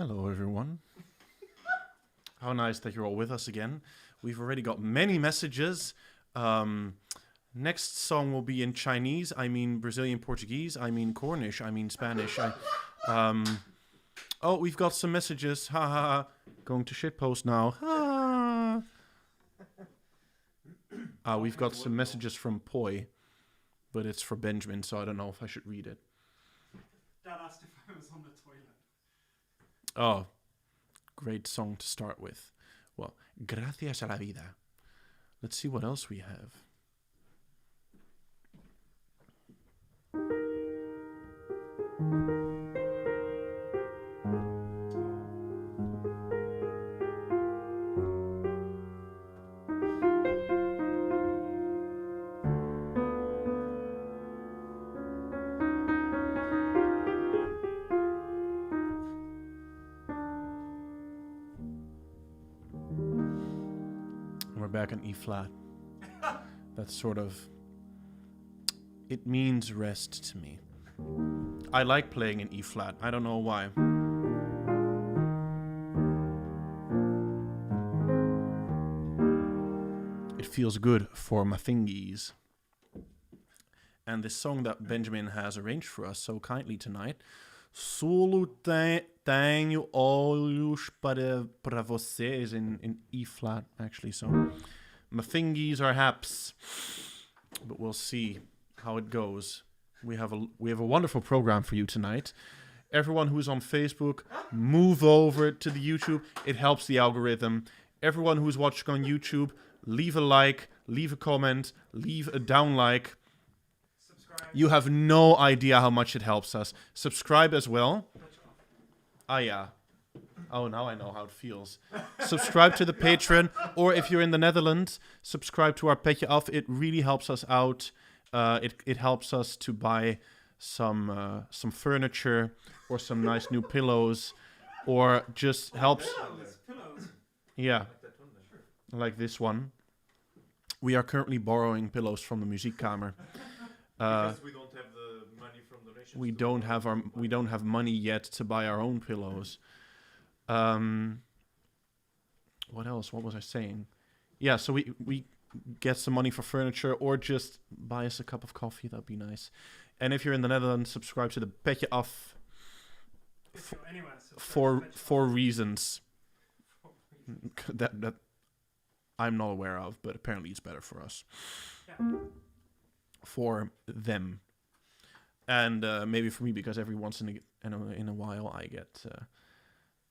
Hello, everyone. How nice that you're all with us again. We've already got many messages. Next song will be in Chinese. I mean Brazilian Portuguese. I mean Cornish. I mean Spanish. Oh, we've got some messages. Ha ha ha. Going to shitpost now. Ha. We've got some messages from Poi, but it's for Benjamin, so I don't know if I should read it. Dad asked if I was on the toilet. Oh, great song to start with. Well, gracias a la vida. Let's see what else we have. We're back in E flat. That's sort of... It means rest to me. I like playing in E flat. I don't know why. It feels good for my fingies. And this song that Benjamin has arranged for us so kindly tonight, Solo tenho olhos para vocês, in E flat, actually. So my fingies are haps, but we'll see how it goes. We have a wonderful program for you tonight. Everyone who's on Facebook, move over to the YouTube. It helps the algorithm. Everyone who's watching on YouTube, leave a like, leave a comment, leave a down like. You have no idea how much it helps us. Subscribe as well. Yeah. Oh, now I know how it feels. Subscribe to the Patreon, or if you're in the Netherlands, subscribe to our Petje Af. It really helps us out. It helps us to buy some furniture or some nice new pillows, or just helps. Pillows. Yeah, like this one. We are currently borrowing pillows from the Muziekkamer. Because we don't have the money from donations. We don't have money yet to buy our own pillows. What else? What was I saying? Yeah, so we get some money for furniture, or just buy us a cup of coffee. That'd be nice. And if you're in the Netherlands, subscribe to the Petje Af for reasons that I'm not aware of, but apparently it's better for us. Yeah. For them, and maybe for me, because every once in a while I get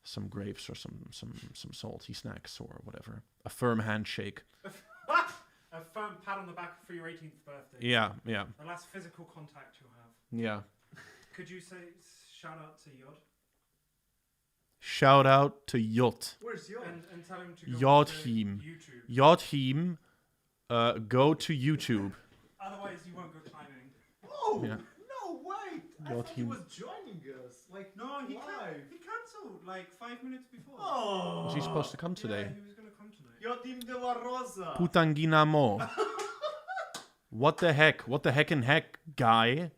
some grapes or some salty snacks or whatever. A firm handshake. A firm pat on the back for your 18th birthday. Yeah. The last physical contact you'll have. Yeah. Could you say shout out to Yod? Shout out to Jot. Where's Yod? And tell him to go to Jodhiem. YouTube. Jodhiem, go to YouTube. Otherwise you won't go climbing. Oh, Yeah. no, wait. I thought he was joining us. Like, No, he live. he cancelled like 5 minutes before. Oh. Was he supposed to come today? Yeah, he was going to come tonight. Jotim de la Rosa. Putanguina mo. What the heck? What the heck and heck, guy?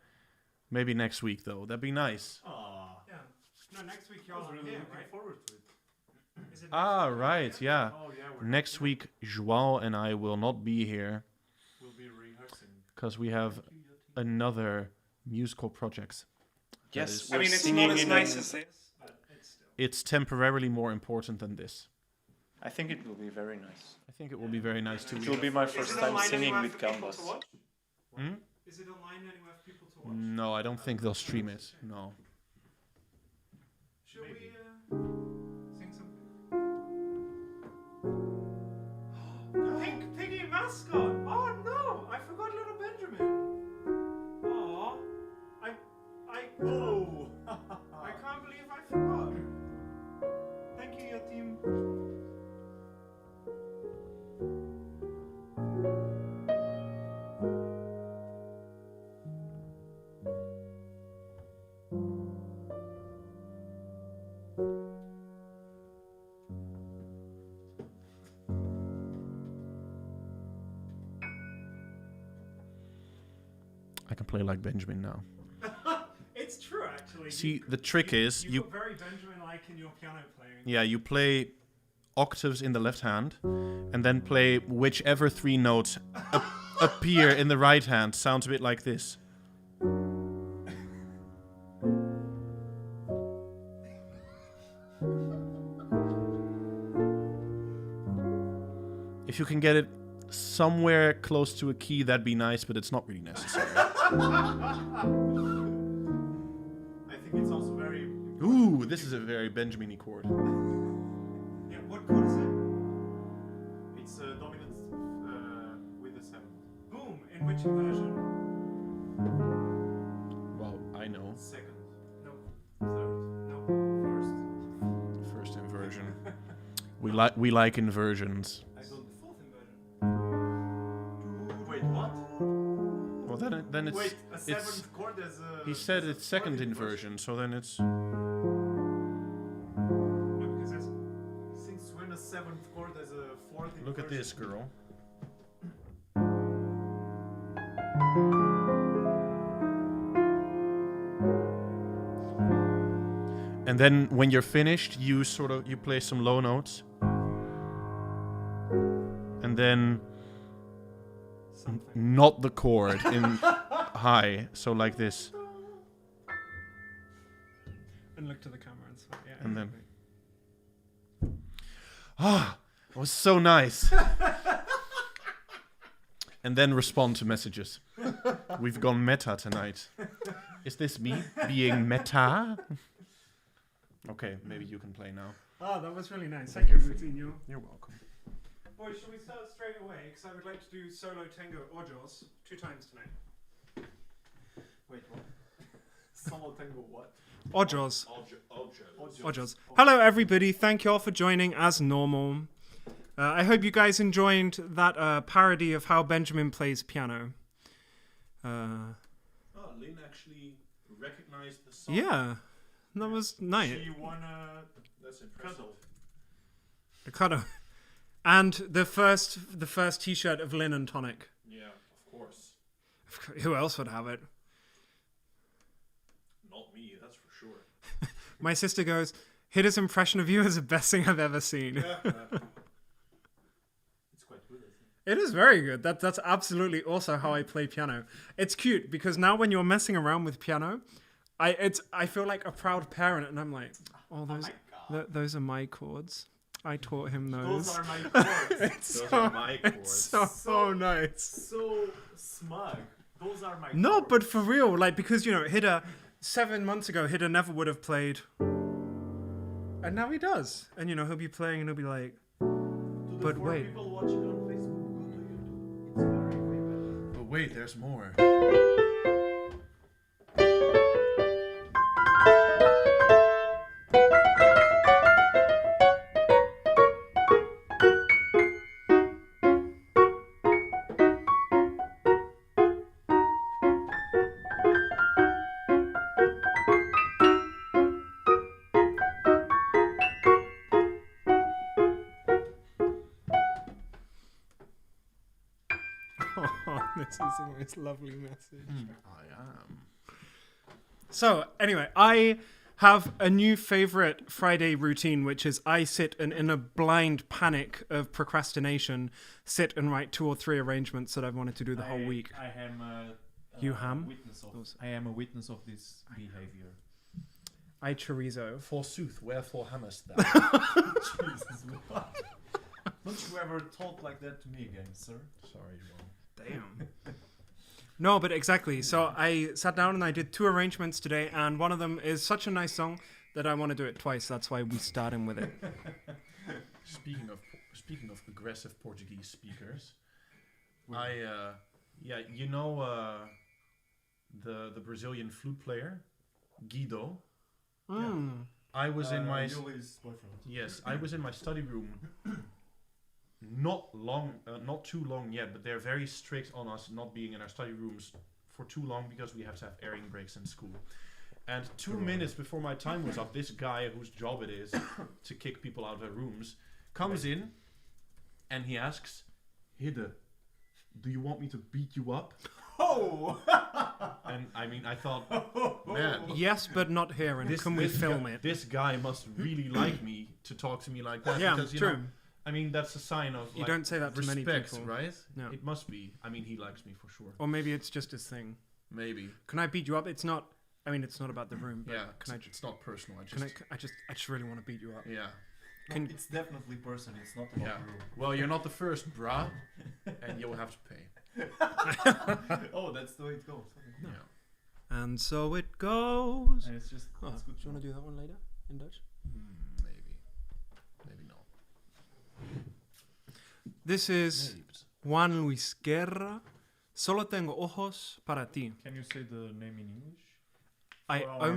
Maybe next week, though. That'd be nice. Aw. Yeah. No, next week I you're was on really here, looking right? forward to it. Is it Ah, next week? right, yeah. Oh, yeah. We're Next week, Joao and I will not be here We'll be rehearsing. because we have another musical project. Yes, I we're mean, it's singing not as in nice an- as this, but it's still. It's temporarily more important than this. I think it will be very nice. I think it will be very nice to It will be my first time singing with Canvas. Canvas. Hmm? Is it online anywhere for people to watch? No, I don't think they'll stream it. No. Should we sing something? Pink Piggy mascot! Oh no! I forgot little Benjamin! Aw. Oh. I can't believe I forgot. Thank you, your team. I can play like Benjamin now. It's true, actually. See, the trick is you got very Benjamin-like in your piano playing. Yeah, you play octaves in the left hand, and then play whichever 3 notes appear in the right hand. Sounds a bit like this. If you can get it somewhere close to a key, that'd be nice, but it's not really necessary. I think it's also very. Ooh, this is a very Benjamin-y chord. Yeah, what chord is it? It's dominant with the 7. Boom. In which inversion? Well, I know. Second. No. Third. No. First inversion. We like inversions. I don't. Fourth inversion. Wait, what? Well, then it's. Wait, a it's 7th chord is a. he said it's second fourth inversion, so then it's. No, because that's Since when a 7th chord is a 4th Look at inversion? this, girl. And then when you're finished, you play some low notes. And then something. not the chord in high, so like this. And look to the camera and stuff. Yeah. And then- exactly. Ah, it was so nice. And then respond to messages. We've gone meta tonight. Is this me being meta? Okay, maybe you can play now. Ah, that was really nice. Thank Thank you, you. Moutinho. You're welcome. Boys, shall we start straight away? Because I would like to do solo tango Ojos 2 times tonight. Wait, what? Solo tango what? Ojos. Ojos. Ojos. Hello, everybody. Thank you all for joining as normal. I hope you guys enjoyed that parody of how Benjamin plays piano. Oh, Lynn actually recognized the song. Yeah, that was nice. She won a That's impressive. cuddle. Ricardo. And the first T-shirt of Lynn and Tonic. Yeah, of course. Who else would have it? Not me, that's for sure. My sister goes, Hida's impression of you is the best thing I've ever seen. It's quite good, I think. It is very good. That's absolutely also how I play piano. It's cute because now when you're messing around with piano, I feel like a proud parent, and I'm like, oh, those are my chords. I taught him those. Those are my chords. It's Those so, are my it's chords. so nice. So smug. Those are my No, chords. but for real, like because Hida 7 months ago, Hida never would have played, and now he does. And he'll be playing, and he'll be like, To the but 4 wait. people watching on Facebook, go to YouTube. It's very way better. But wait, there's more. oh, this is the most lovely message. I am. So, anyway, I have a new favorite Friday routine, which is I sit and in a blind panic of procrastination, sit and write 2 or 3 arrangements that I've wanted to do the whole week. I am You ham? I am a witness of this behavior. I chorizo. Forsooth, wherefore hammerest thou? Jesus, what? Don't you ever talk like that to me again, sir? Sorry, Ron. Damn. No, but exactly. So I sat down and I did 2 arrangements today, and one of them is such a nice song that I want to do it twice. That's why we starting with it. Speaking of aggressive Portuguese speakers, the Brazilian flute player Guido. Mm. I was in my Yuli's boyfriend. yes, I was in my study room. Not too long yet, but they're very strict on us not being in our study rooms for too long because we have to have airing breaks in school. And 2 minutes before my time was up, this guy whose job it is to kick people out of their rooms comes in and he asks, Hidde, do you want me to beat you up? Oh! And I mean, I thought, man, Yes, but not here. And can we film guy, it? This guy must really like me to talk to me like that. Yeah, because, you true. know, I mean, that's a sign of You like, don't say that to many respect, people. right? No. It must be. I mean, he likes me for sure. Or maybe it's just his thing. Maybe. Can I beat you up? It's not. I mean, it's not about the room. But Yeah. Can I? It's not personal. I Can just. I just really want to beat you up. Yeah. Can- It's definitely personal. It's not about Yeah. the room. Well, you're not the first, brah, and you'll have to pay. Oh, that's the way it goes. Okay. Yeah. And so it goes. And it's just Oh, it's do good. you want to do that one later in Dutch? Maybe. Maybe not. This is Maybe. Juan Luis Guerra. Solo tengo ojos para ti. Can you say the name in English? I For our I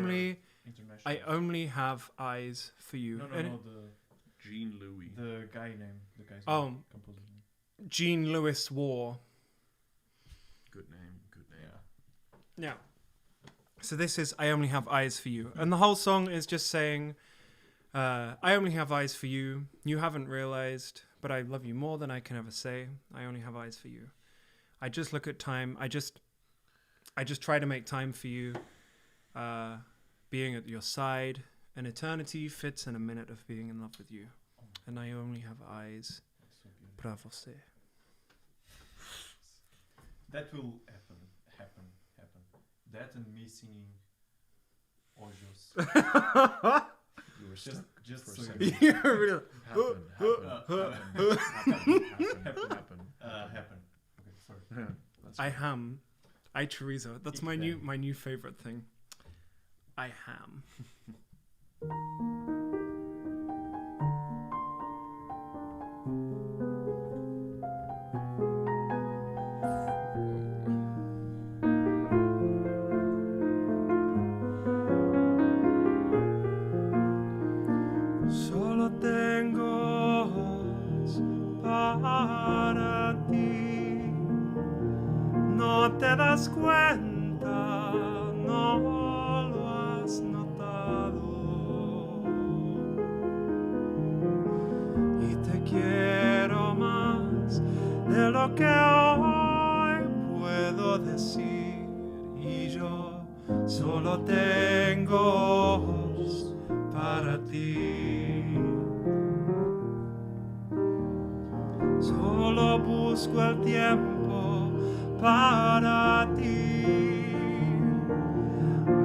international. only have eyes for you. No, And Jean Louis. the guy name. The guy's Oh. name. Composer name. Jean Louis War. Good name. Good name. Yeah. Yeah. So this is I only have eyes for you, and the whole song is just saying, I only have eyes for you. You haven't realized, but I love you more than I can ever say. I only have eyes for you. I just look at time. I just try to make time for you. Being at your side, an eternity fits in a minute of being in love with you, and I only have eyes That's so good. para você. That will happen. That and me singing Ojos. You were just stuck so for a you second. know. Happen. Okay, sorry. That's I fine. ham. I chorizo. That's Ich ham. my new favorite thing. I ham. Solo tengo ojos para ti. No te das cuenta, no lo has notado. Y te quiero más de lo que hoy puedo decir. Y yo solo tengo ojos para ti. Solo busco el tiempo para ti.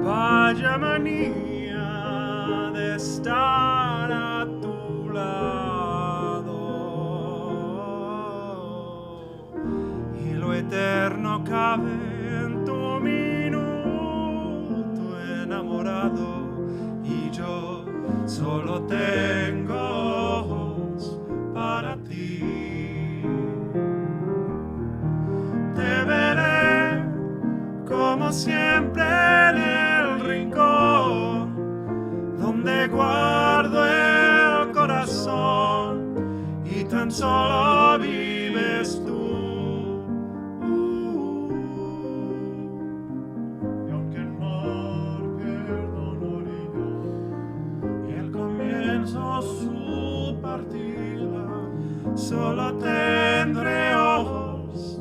Vaya manía de estar a tu lado. Y lo eterno cabe en tu minuto enamorado. Y yo solo tengo ojos para ti. Te veré como siempre en el rincón donde guardo el corazón y tan solo vives tú. Y aunque el mar pierda una orilla, Y al comienzo su partida, solo tendré ojos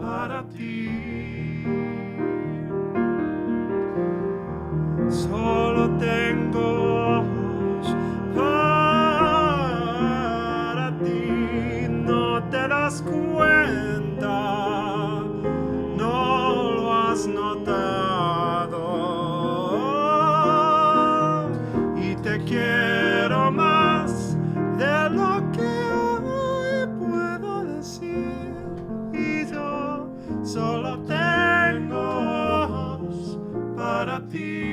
para ti. Solo tengo ojos para ti. No te das cuenta, no lo has notado. Y te quiero más de lo que hoy puedo decir. Y yo solo tengo ojos para ti.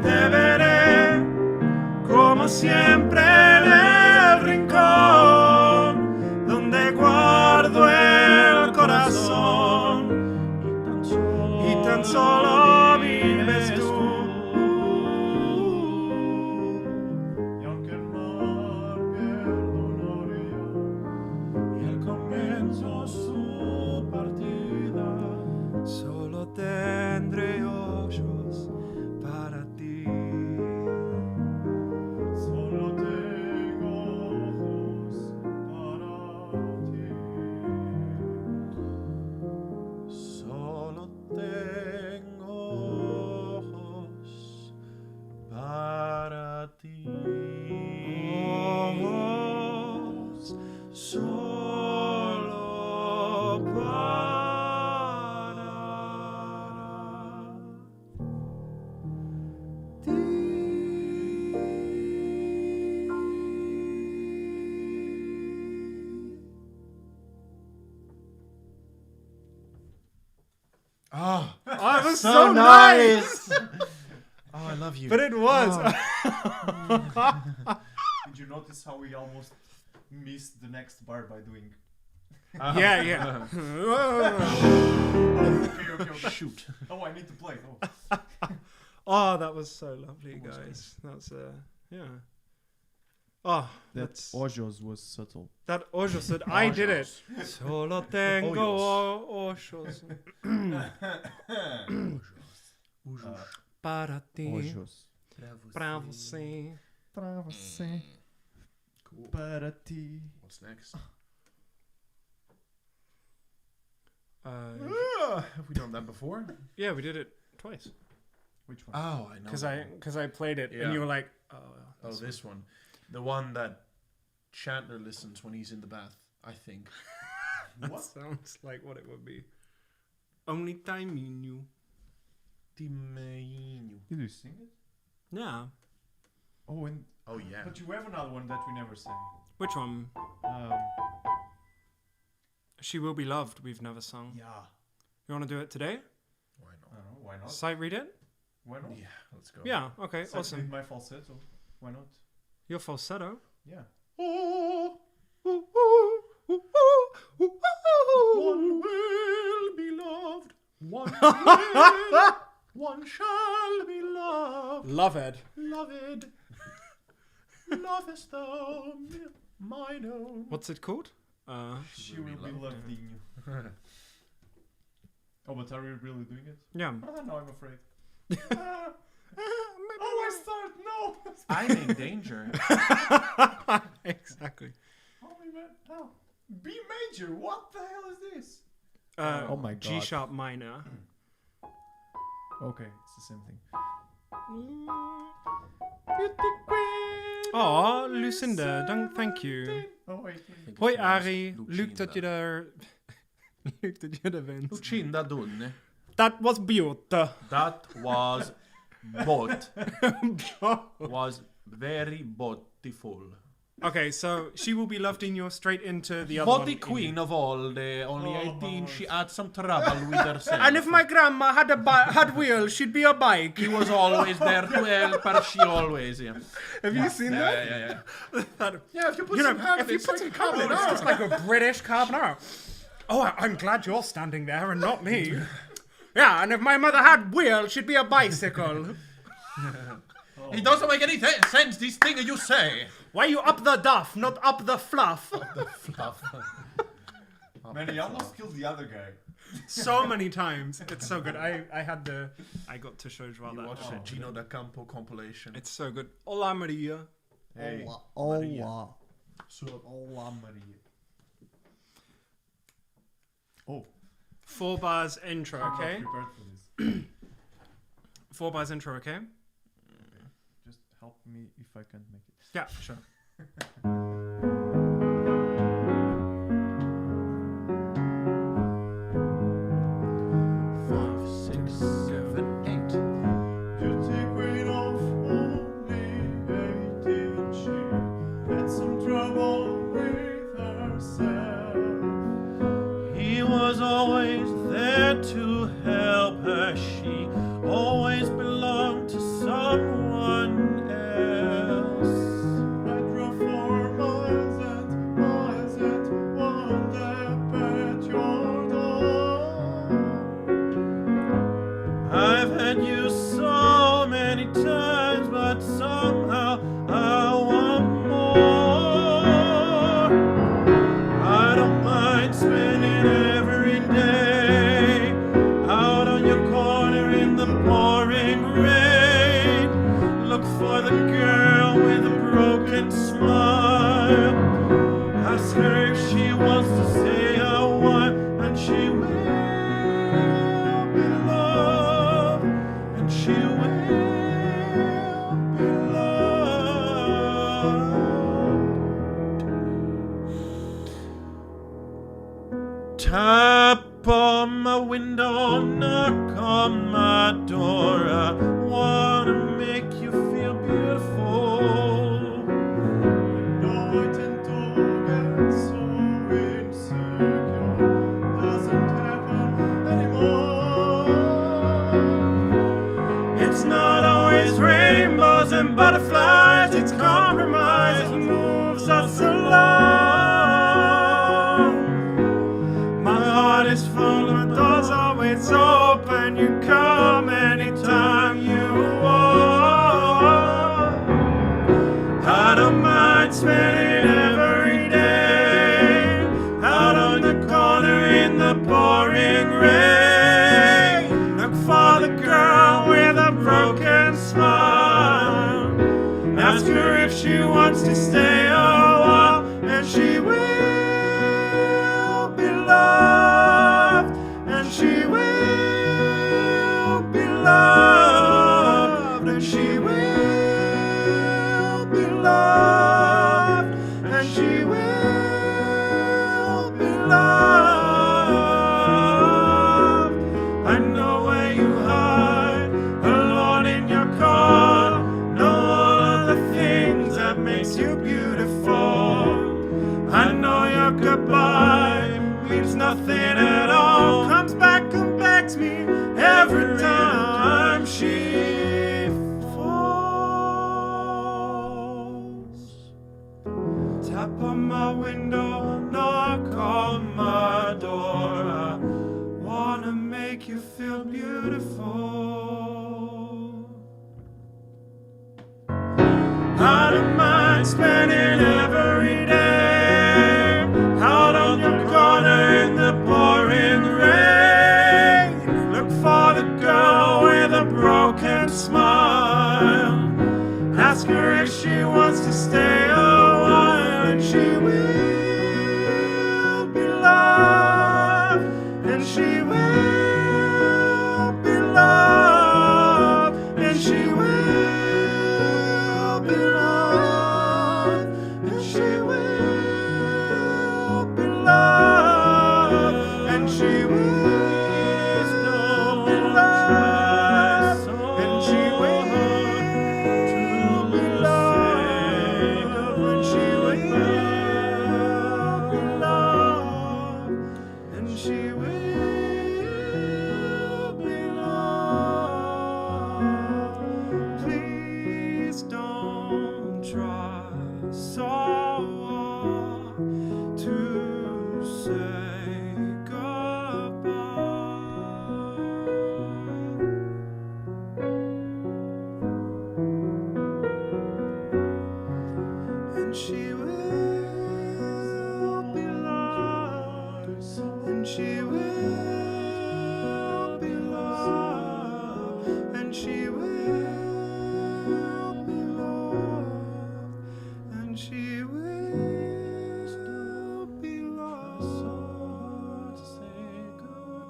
Te veré como siempre en el rincón donde guardo el corazón y tan solo vives tú. y aunque el mar pierda una orilla, Y al comienzo su partida, solo te Oh, Oh, it was so nice. Oh, I love you. But it was. Did you notice how we almost missed the next bar by doing? Yeah, yeah. Okay. Shoot. Oh, I need to play. Oh. Oh, that was so lovely, guys. That's yeah. Oh, that's Ojos was subtle. that Ojo said. I did it. Solo tengo ojos para ti, Ojos. pra você. Pra você. Para ti. What's next? Have we done that before? Yeah, we did it twice. Which one? Oh, I know. Because that one. I played it Yeah. and you were like, oh, Oh, this one. The one that Chandler listens when he's in the bath, I think. that sounds like what it would be. Only time you knew. Timeinu. Did you sing it? Yeah. Oh, and Oh, yeah. but you have another one that we never sang. Which one? Um, She Will Be Loved. We've never sung. yeah. You want to do it today? Why I not? don't know. Why not? Sight read it? Why not? Yeah, let's go. Yeah. Okay. Except Awesome. with my falsetto. Why not? Your falsetto. Yeah. One will be loved. One will. One shall be loved. Love it. Loved. Lovest thou me, mine own. What's it called? She will be loving you. Oh, but are we really doing it? Yeah. No, I'm afraid. Oh, I start. No. I'm in danger. Exactly. Holy man. Oh. B major. What the hell is this? Oh my G God. sharp minor. Okay, it's the same thing. Oh, Lucinda, thank you. Oh wait. Hoi Ari, leuk dat je er... leuk dat je er bent. Lucinda Dunne. That was beautiful. That was bot. Was very beautiful. Okay, so She Will Be Loved in You're straight into the other But one. the queen of all, the only 18, she had some trouble with herself. And if my grandma had had wheels, she'd be a bike. He was always there to help her, she always, yeah. Have you seen that? Yeah. Yeah, if you put You know, some ham, if you it's put like some a carbonara, carbonara. it's like a British carbonara. Oh, I'm glad you're standing there and not me. Yeah, and if my mother had wheels, she'd be a bicycle. It doesn't make any sense, this thing you say. Why you up the duff, not up the fluff? Man, he almost killed the other guy. So many times. It's so good. I got to show Joao You that. watched the Gino da Campo compilation. It's so good. Hola Maria. Hey. Hola. Hola, Maria. Oh. 4 bars intro, I'm okay? not prepared for this. 4 bars intro, okay? Just help me if I can't make it. Yeah, sure. Beauty queen of only 18, she had some trouble with herself. He was always there to help her. She always belonged to someone else. I drove 4 miles and wound up at your door. I've had you so many times, but somehow I want more. I don't mind spending every day out on your corner in the pouring rain. Look for the girl with a broken smile. Ask her if she wants to say a word, and she will be loved, and she will be loved. Tap on my window, knock on my door. I wanna make you feel beautiful. No, I tend to get so insecure. Doesn't happen anymore. goodbye means nothing at all. Comes back and begs me every time she falls. Tap on my window, knock on my door. I wanna make you feel beautiful. I don't mind spending every day out on your corner in the pouring rain. Look for the girl with a broken smile. Ask her if she wants to stay a while, and she will be loved, and she will be loved, and she will be loved, and she will be loved, and she will be loved, and she will be loved, and she will be loved, and she will be loved. Please don't try so hard to say goodbye. And she will be loved, and she will be loved, and she will be loved, and she will still be loved. So to say goodbye.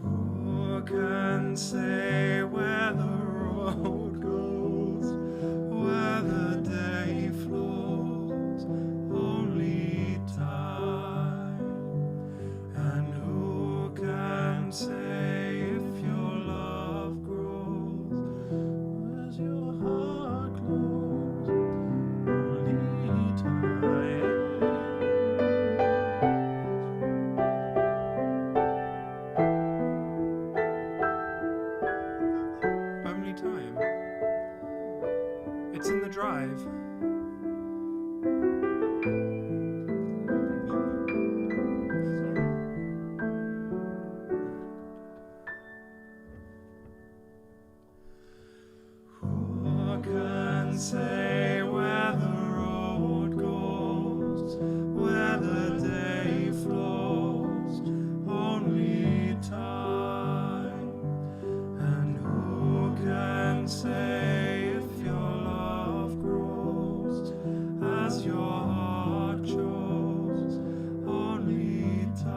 Who can say where the road goes, where the day flows? Only time. And who can say if your love grows as your heart glows? Only time. Only time. It's in the drive. Who can say where the road goes, where the day flows? Only time. And who can say if your love grows as your heart chose? Only time.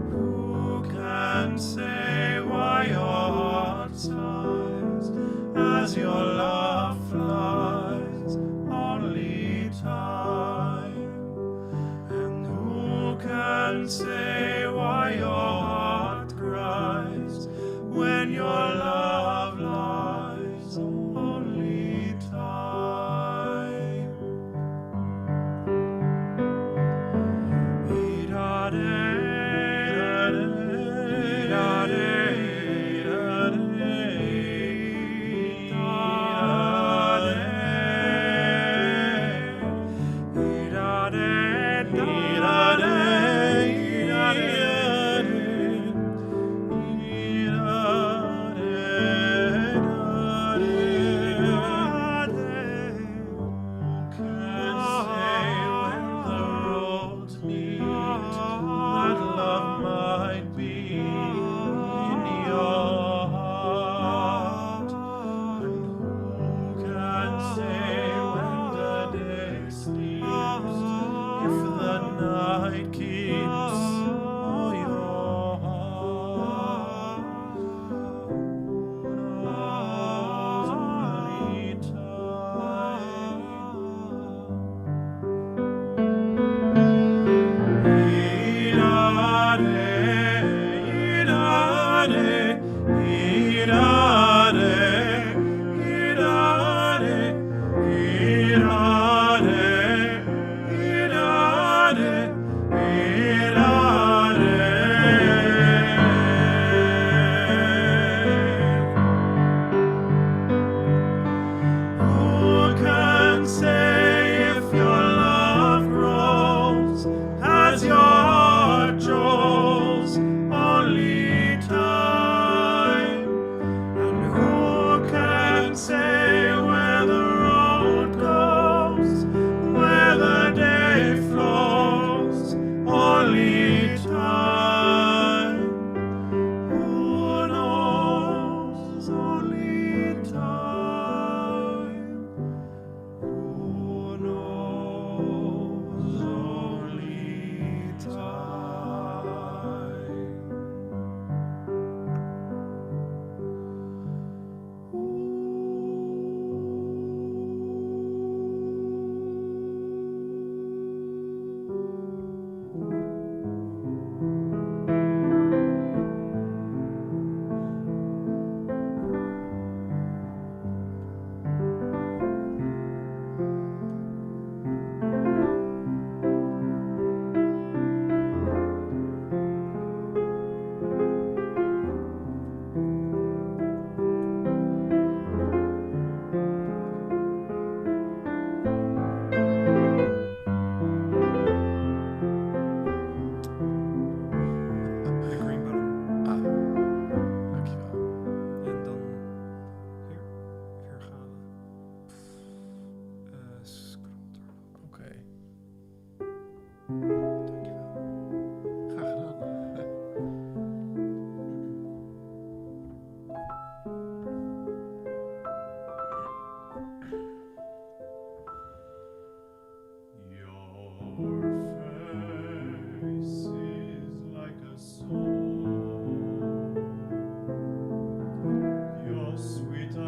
Who can say why your heart sighs as your love flies? Only time. And who can say why your heart cries when your love lies? Only time.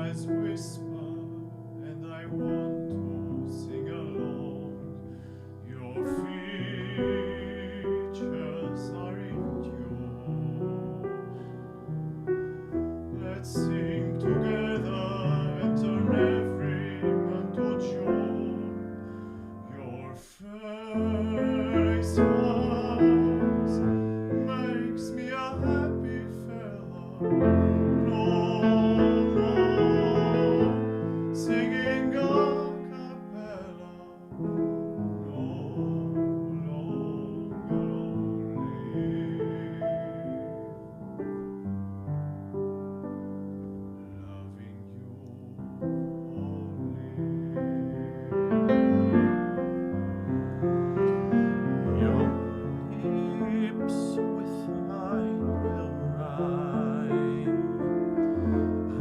eyes whisper, and I want to sing along. Your features are in tune. Let's sing together and turn every month to June. Your face makes me a happy fella. No, no, singing a cappella. No, no, lonely. Loving you only. Your lips with mine will rhyme,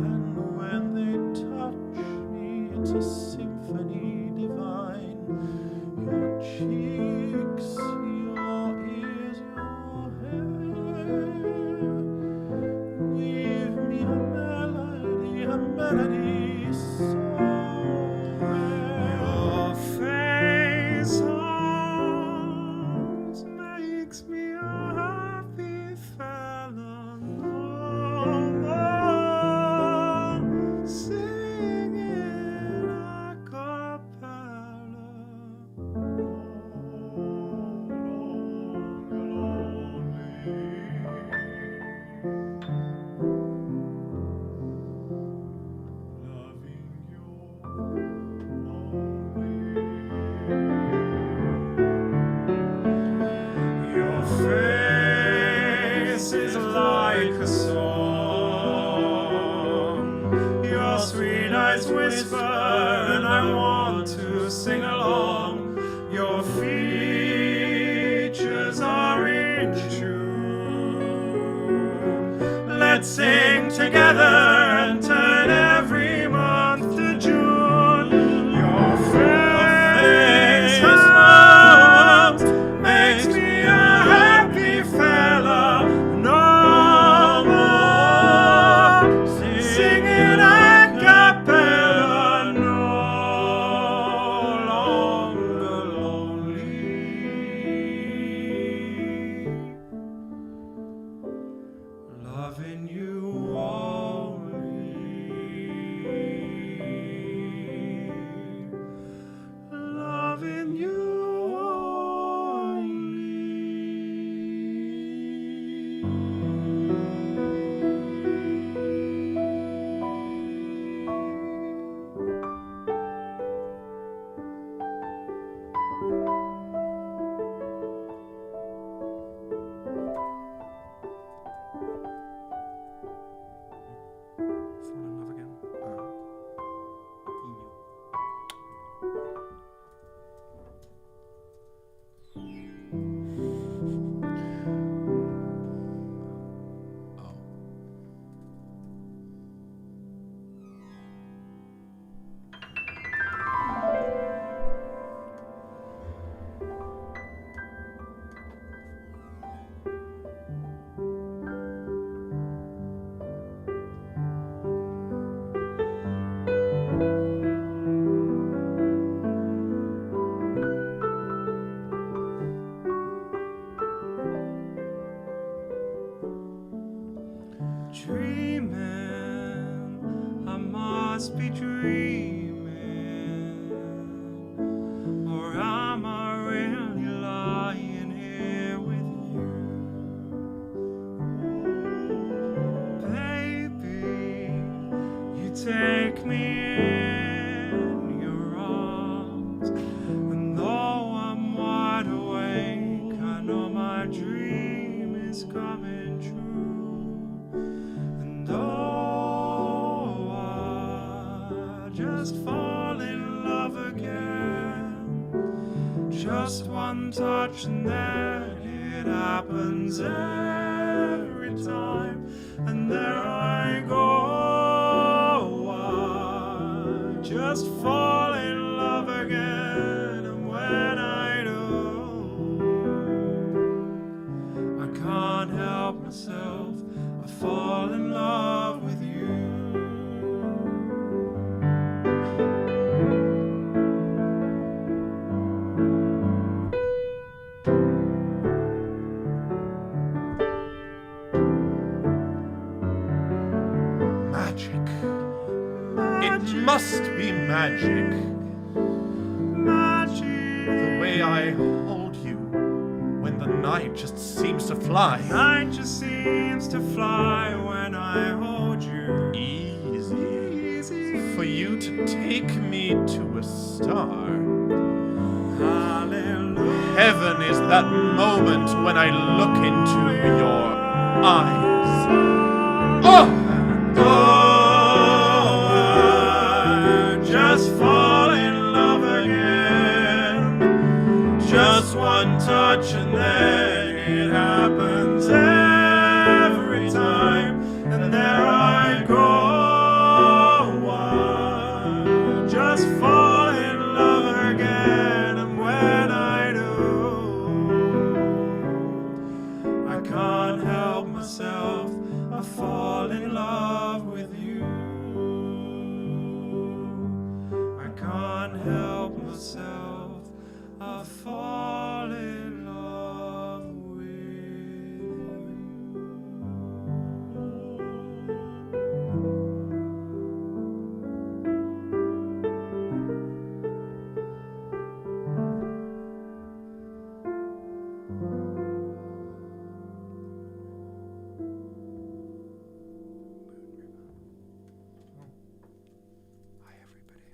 and when they touch me, it's a symphony divine. Your cheeks, your ears, your hair, give me a melody somewhere. Your face makes me a happy fella. No, singing a cappella. Your face is like a song. Your sweet eyes whisper, and I want to sing along. Your features are in tune. Let's sing together and turn every month to June. Your face makes me a happy fella. No more singing a cappella. No longer lonely. Loving you only. Loving you Fall in love again. Dreaming, I must be dreaming, or am I really lying here with you? Baby, you take me in your arms, and though I'm wide awake, I know my dream is coming true. And oh, I just fall in love again. Just one touch and then it happens every time. And there I go, I just fall in love again. And when I do, I can't help myself, I fall in love with you. must be magic. The way I hold you when the night just seems to fly. Night just seems to fly when I hold you. Easy for you to take me to a star. Hallelujah. Heaven is that moment when I look into your eyes. Oh! I just fall in love again. Just one touch and then it happens every time. And there I go. I just fall in love again. And when I do, I can't help myself. I fall in love with you. I can't help myself. I fall in love with you. Hi, everybody.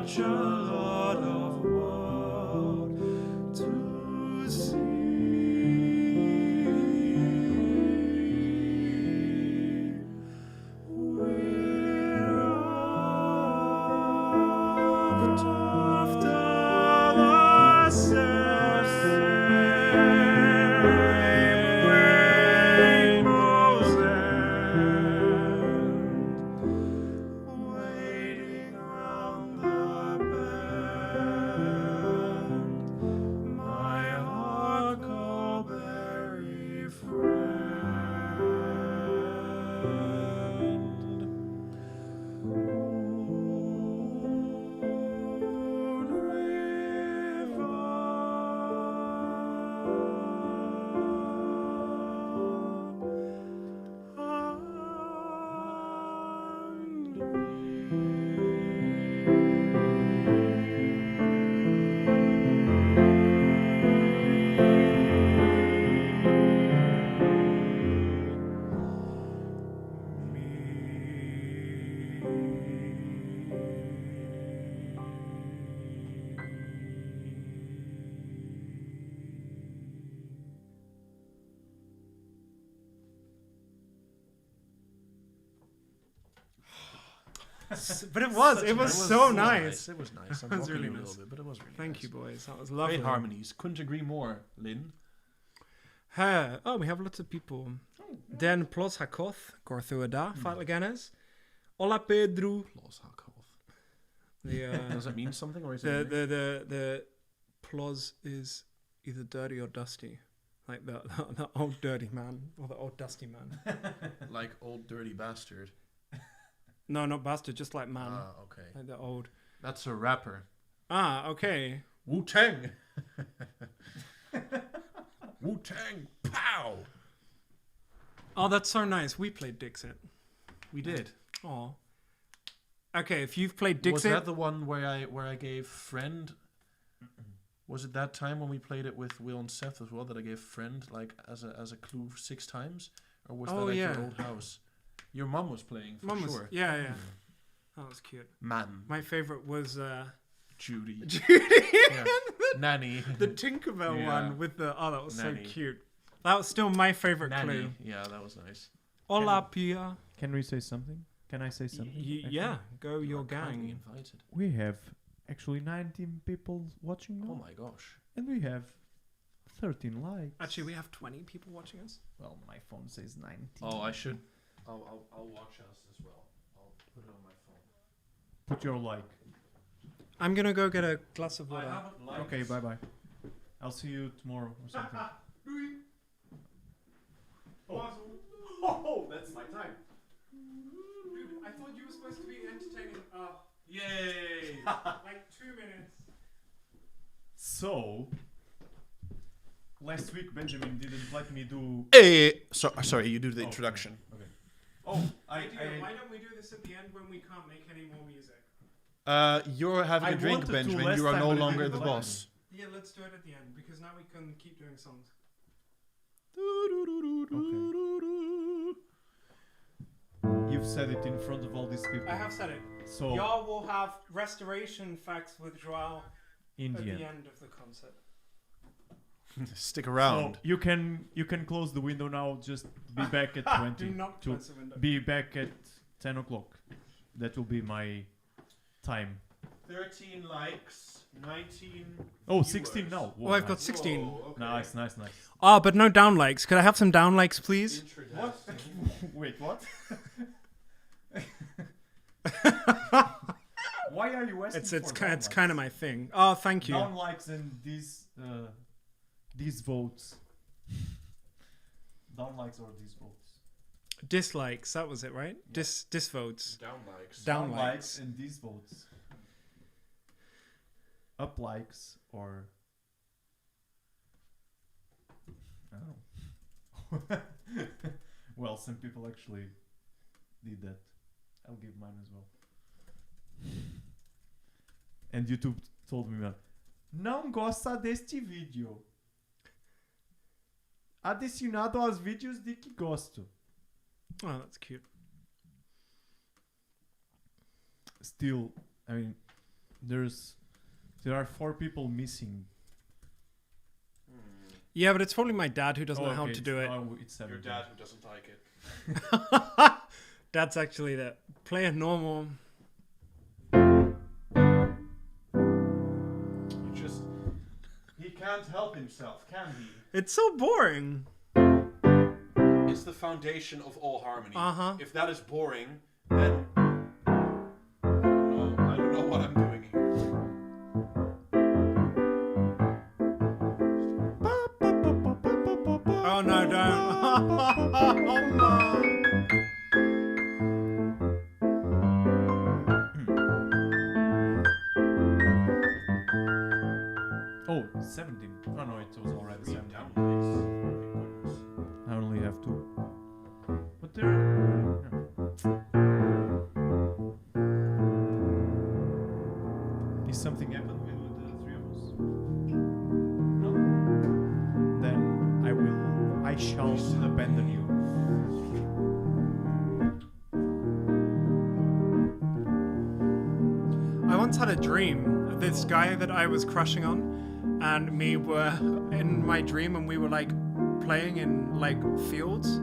such a lot of world to see. We're after the same rainbow's end, waiting round the bend, my huckleberry friend. Moon But it was so nice. It was nice. I'm It was mocking really you a nice. little bit, but it was really Thank nice. you, boys. That was lovely. Great harmonies. Couldn't agree more, Lynn. Oh, we have lots of people. Den Plos Hakoth, Gorthua Da, Fatlaganez. Hola Pedro. Los Hakov. The Does that mean something, or is it? the Plos is either dirty or dusty. Like the old dirty man or the old dusty man. Like old dirty bastard? No, not bastard, just like man. Ah, okay. Like the old. That's a rapper. Ah, okay. Wu Tang. Wu Tang. Pow. Oh, that's so nice. We played Dixit. We did. Oh. Okay, if you've played Was Dixit, that the one where I gave friend? Was it that time when we played it with Will and Seth as well that I gave friend like as a clue 6 times, or was Oh, that at yeah. your old house? Your mum was playing for Mum was, sure. yeah. That was cute. Man, My favorite was Judy, Judy, Yeah. Nanny, the Tinkerbell Yeah. one with the. Oh, that was Nanny. so cute. That was still my favorite Nanny. clue. Yeah, that was nice. Hola, Pia. Can we say something? Can I say something? Yeah, go your Kindly gang. invited. We have actually 19 people watching now, Oh my gosh. and we have 13 likes. Actually, we have 20 people watching us. Well, my phone says 19. Oh, I should. I'll watch us as well. I'll put it on my phone. Put your like. I'm gonna go get a glass of water. Okay, bye bye. I'll see you tomorrow or something. Oh, that's my time. Dude, I thought you were supposed to be entertaining. Yay! Like 2 minutes. So, last week Benjamin didn't let me do. Hey, sorry, you do the Oh, introduction. Oh, Why don't we do this at the end when we can't make any more music? You're having I a drink, wanted to Benjamin. last You are time, no but it longer didn't the let me. boss. Yeah, let's do it at the end because now we can keep doing songs. You've said it in front of all these people. I have said it. So, Y'all will have restoration facts with Joao in at the the end. end of the concert. Stick So around. you can close the window now. Just be back at 20. Do not to close the window. be back at 10 o'clock. That will be my time. 13 likes, 19. Oh, 16 now. Oh, I've got 16. Nice. Ah, but no down likes. Could I have some down likes, please? Wait, what? Why are you asking It's for down kind of my thing. Oh, thank you. down likes and these votes? Down likes or these votes? Dislikes. That was it, right? Disvotes. Down likes. Down likes likes. and these votes. Up likes or oh. Well, some people actually did that. I'll give mine as well. And YouTube told me, não gosta deste vídeo. Adicionado aos vídeos de que gosto. Oh, that's cute. Still, I mean, there are 4 people missing. Yeah, but it's probably my dad who doesn't know how okay, to do it. Oh, it's 7. Your dad who doesn't like it. Dad's actually the player normal. He can't help himself, can he? It's so boring. It's the foundation of all harmony. Uh-huh. If that is boring, then I don't know what I'm doing here. Oh no, don't. Oh, 17. Oh no, it was already 17. Down, please. Okay, goodness. I only have 2. But there. Is something happened with the 3 of us? No. Then I shall abandon you. I once had a dream of this guy that I was crushing on, and me were in my dream, and we were like playing in like fields.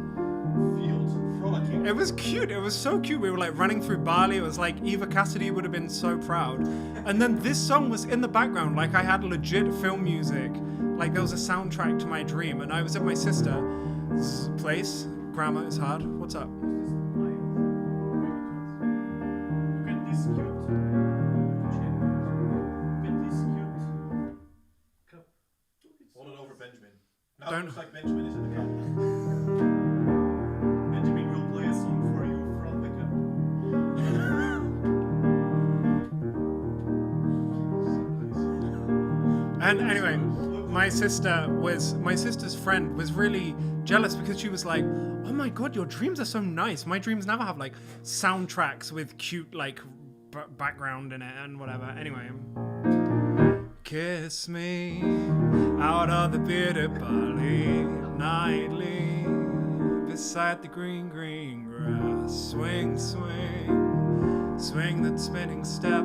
Fields frolicking. It was cute. It was so cute. We were like running through Bali. It was like Eva Cassidy would have been so proud. And then this song was in the background. Like I had legit film music. Like there was a soundtrack to my dream. And I was at my sister's place. Grammar is hard. What's up? Look at this cute. Look at this cute cup. Hold it over Benjamin. Now Don't- it looks like Benjamin is in the cup. Benjamin will play a song for you from the cup. And anyway, my sister's friend was really jealous because she was like, "Oh my god, your dreams are so nice. My dreams never have like soundtracks with cute like background in it and whatever." Anyway, kiss me out of the bitter barley nightly beside the green grass. Swing, swing, swing that spinning step.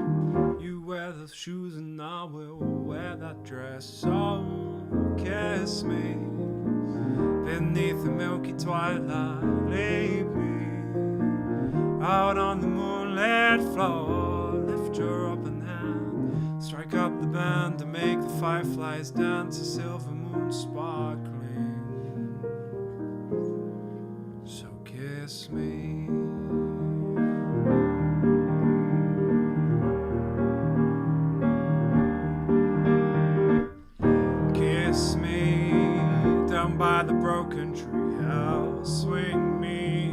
You wear those shoes and I will wear that dress. So kiss me beneath the milky twilight. Leave me out on the moonlit floor. Lift your open hand, strike up the band to make the fireflies dance. A silver moon sparkling. So kiss me. Kiss me down by the broken tree house. Swing me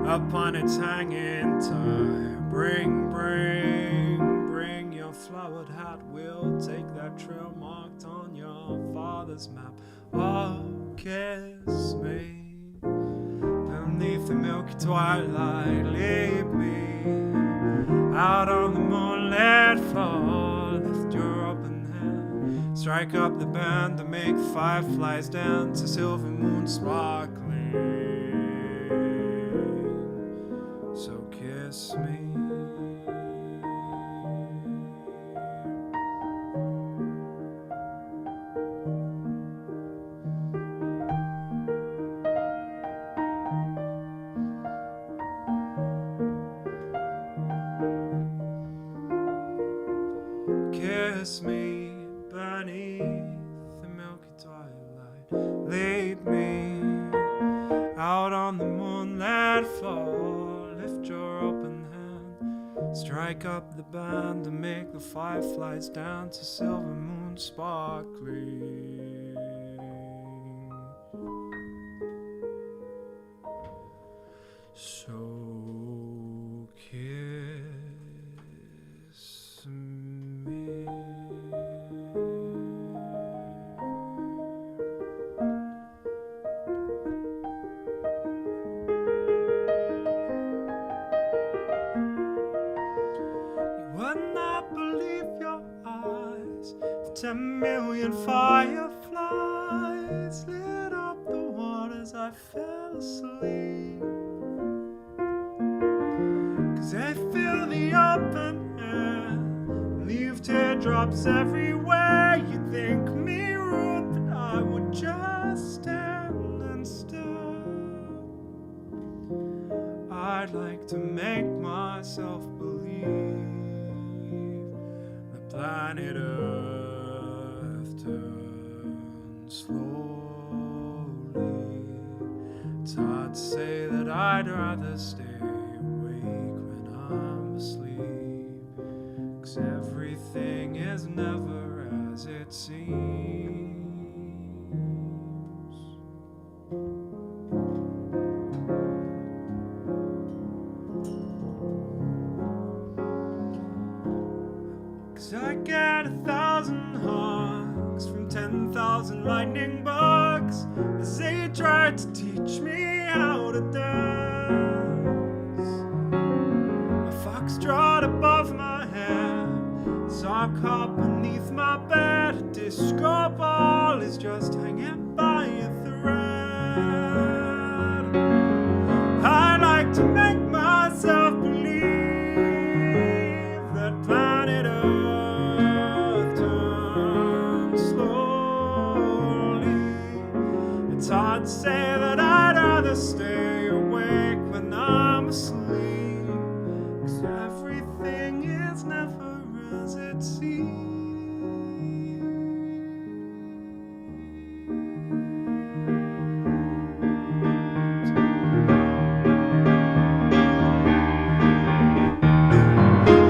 up on its hanging tie. Bring, bring, bring your flowered hat. We'll take that trail marked on your father's map. Oh, kiss me beneath the milky twilight. Leave me out on the moonlit floor. Lift your open hand, strike up the band to make the fireflies dance. A silver moon sparkling. So kiss me. Kiss me beneath the milky twilight. Lead me out on the moonlit floor. Lift your open hand, strike up the band to make the fireflies dance. A silver moon sparkling. So kiss me. You would not believe your eyes. 10 million fireflies lit up the waters. I fell asleep. 'Cause they fill the open air, the teardrops everywhere. You think me rude, but I would just stand and stare. I'd like to make myself believe the planet Earth turns slowly. It's hard to say that I'd rather stay awake when I'm asleep, 'cause everything is never as it seems. 'Cause I get 1,000 hugs from 10,000 lightning bugs as they try to teach me how to dance. A foxtrot above my head, sock hop beneath my bed, a disco ball is just hanging by a thread. I like to make myself believe that planet Earth turns slowly. It's hard to say that I'd rather stay awake when I'm asleep, 'cause everything is never as it seems.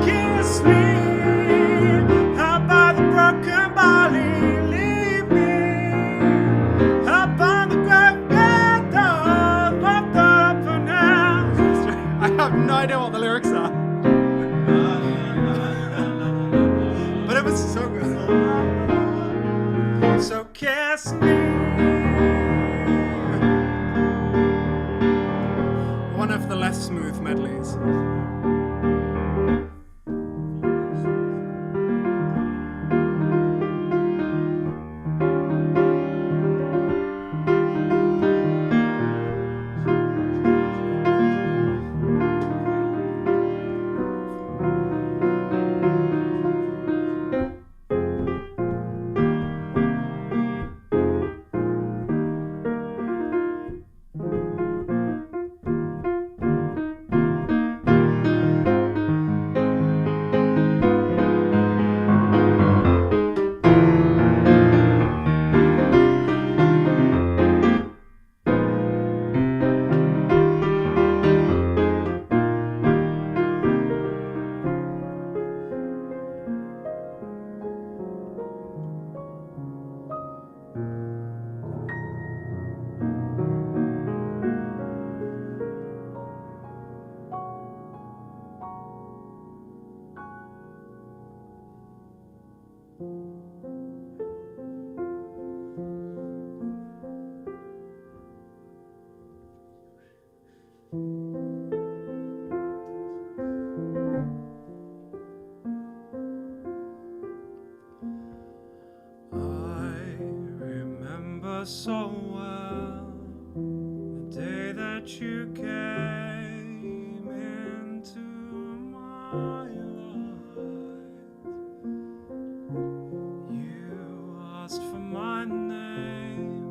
Kiss me, how about the broken body? Leave me up on the ground, popped up and down. I have no idea what the lyrics are. But it was so good. So kiss me. One of the less smooth medleys. So well the day that you came into my life. You asked for my name.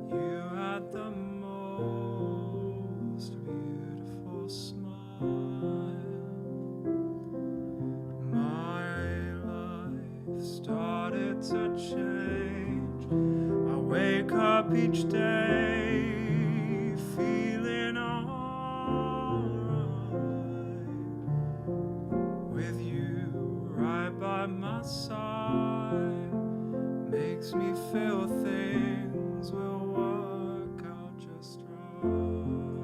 You had the most beautiful smile. My life started to change. I wake up each day feeling alright, with you right by my side. Makes me feel things will work out just right.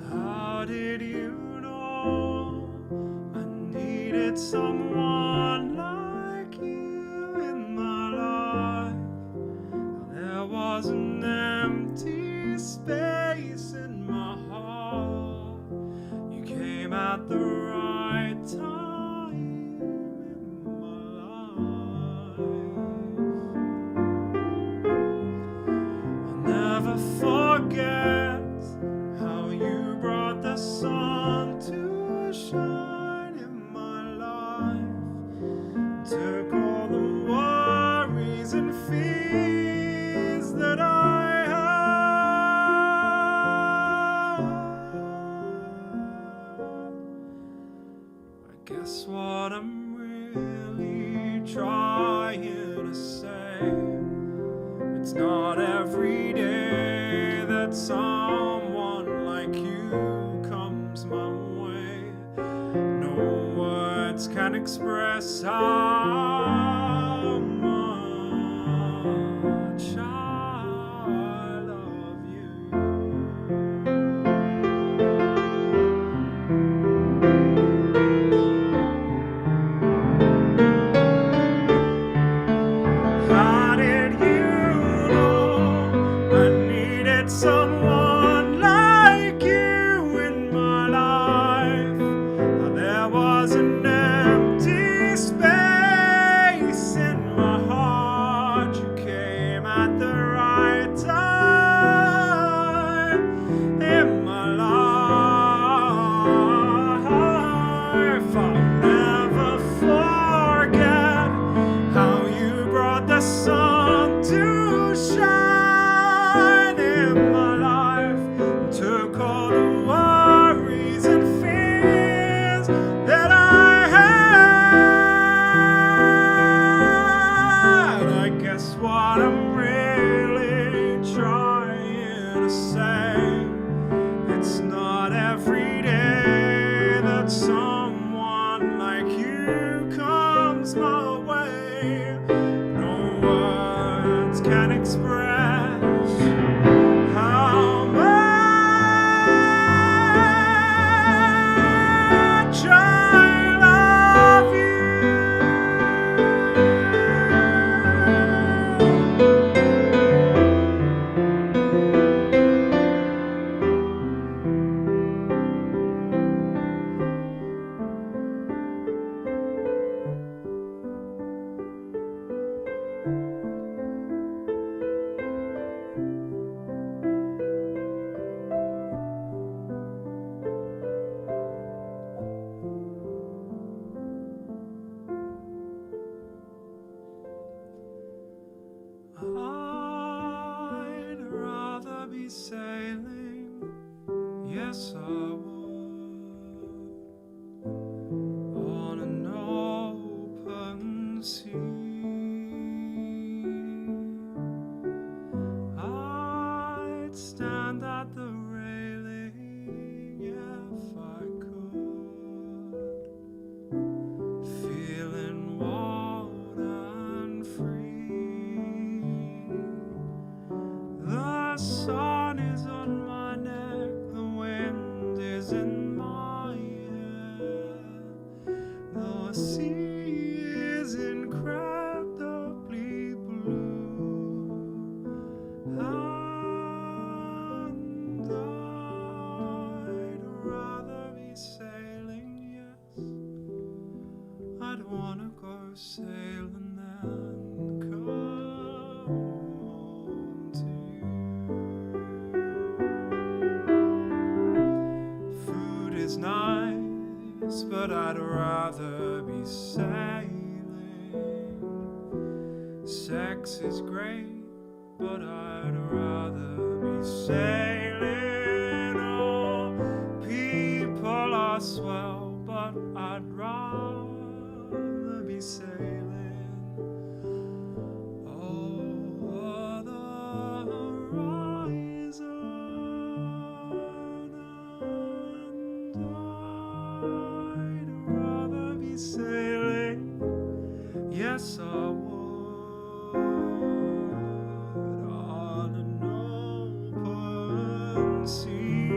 How did you know I needed someone like you in my life? There was an empty space in my heart. You came at the right time in my life. I'll never forget how express how much I love you. How did you know I needed someone like you in my life? There was an empty space in my heart. You came at the right time in my life. I'll never forget how you brought the sun to shine in my life and took all the worries and fears that I had. I guess what I'm really trying to say, it's not every day that someone like you comes my way. No words can express how much I love you. I'd rather be sailing, yes I would, on an open sea. I'd stand at the railing if I could, feeling wild and free. The sun is on my neck, the wind is in my hair. The sea is incredibly blue, and I'd rather be sailing, yes. I'd wanna go sailing and come home to you. Food is nice, but I'd rather be sailing. Sex is great, but I'd rather be sailing. Oh, people are swell, but I'd rather be sailing. Over the horizon, and I'd rather be sailing. Yes, I would, on an open sea.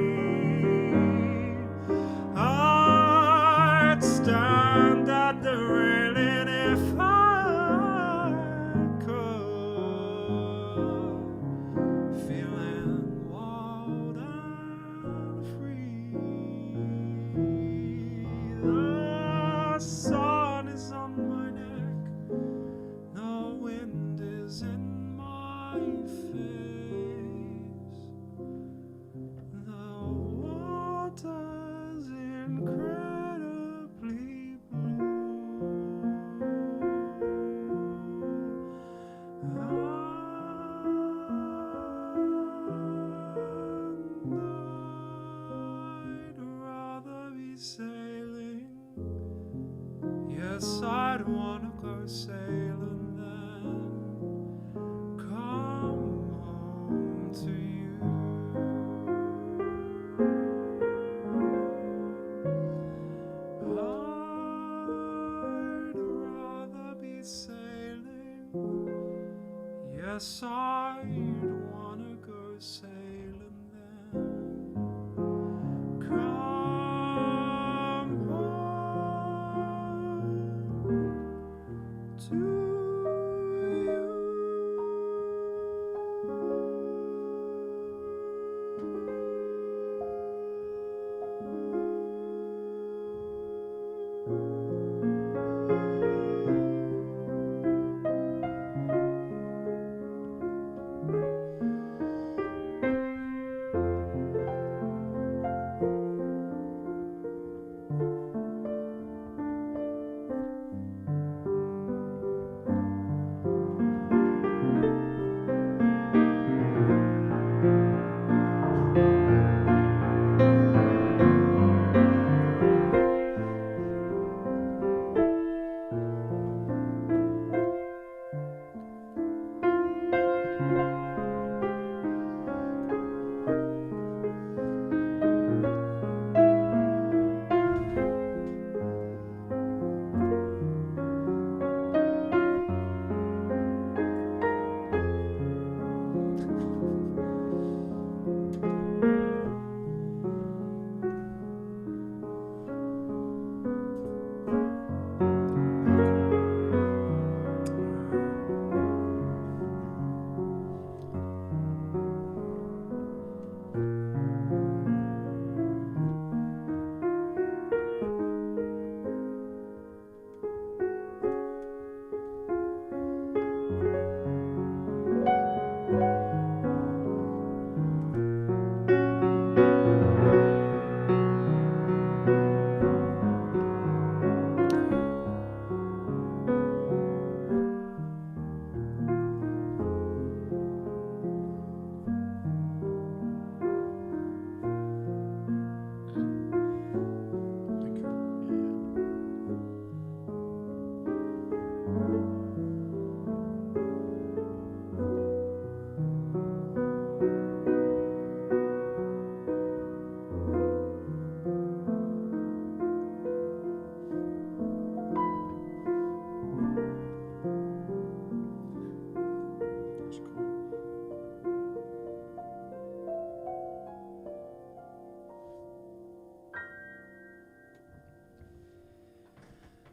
I'd stand at the railing if I could, feeling wild and free. The sun is on my neck, the wind is in my face. The water's incredibly blue, and I'd rather be sailing. Yes, I'd wanna go sailing then, come home to you. I'd side, wanna go sailing then. Come home to you.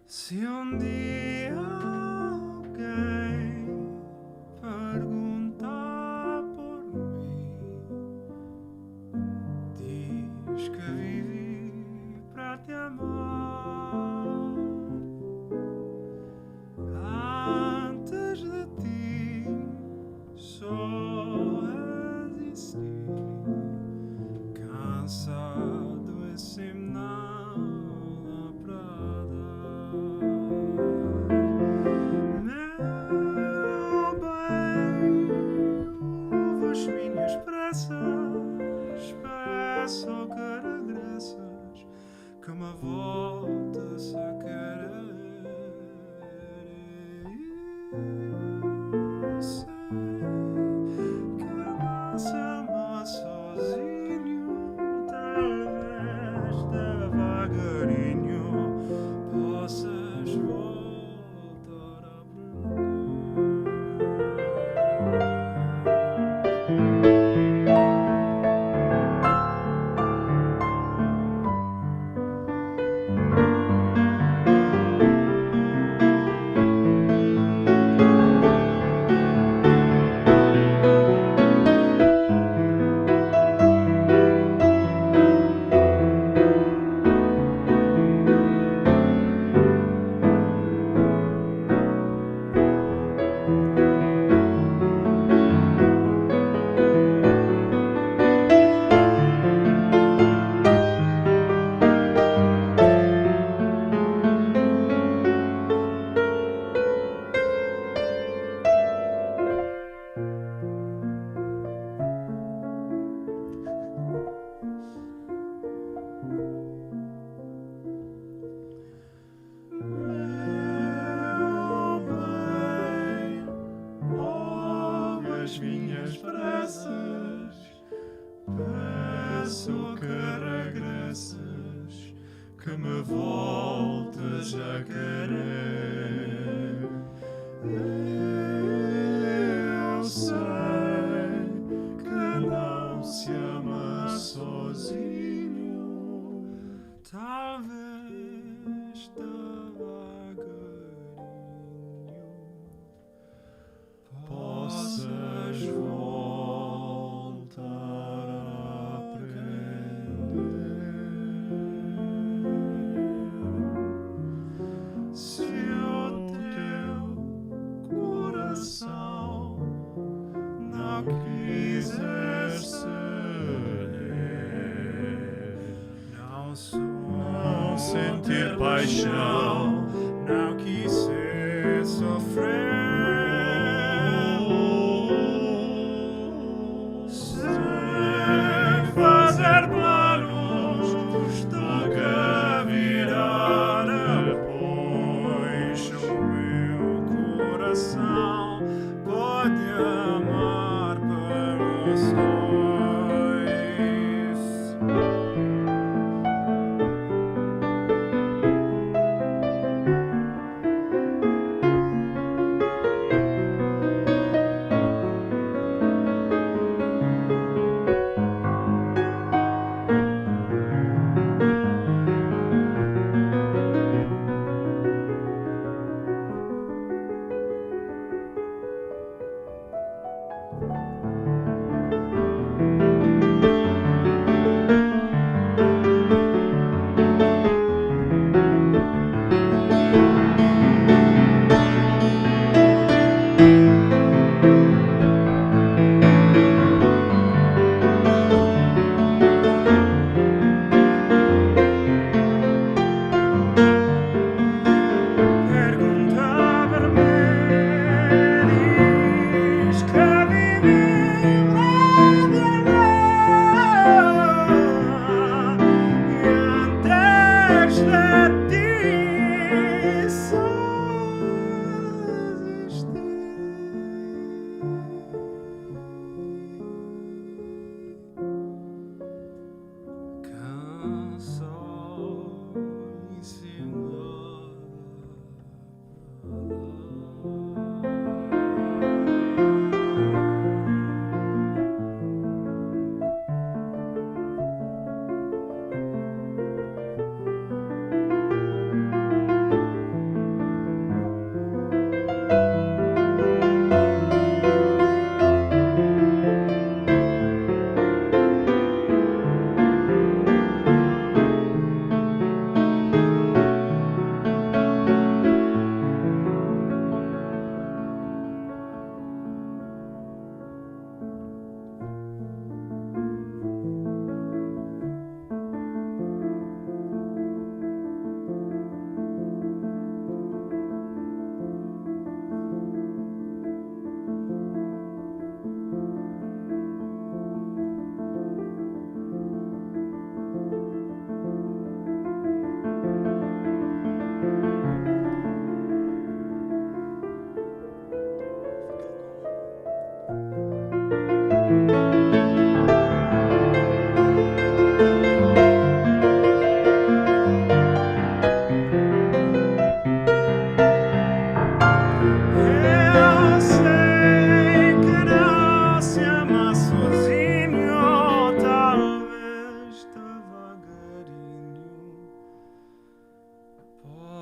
Se dia alguém perguntar por mim, diz que vivi para te amar. Antes de ti só existi, cansado e sem nada para dar. Meu bem, ouve as minhas preces, peço que regresses, que me voltes a querer. Eu sei que não se ama sozinho, talvez devagarinho possas voltar a as minhas preces, peço que regresses, que me voltes a querer. Eu sei sentir paixão. Não quis sofrer. Sem fazer planos do que virá depois. O meu coração pode amar pelos dois.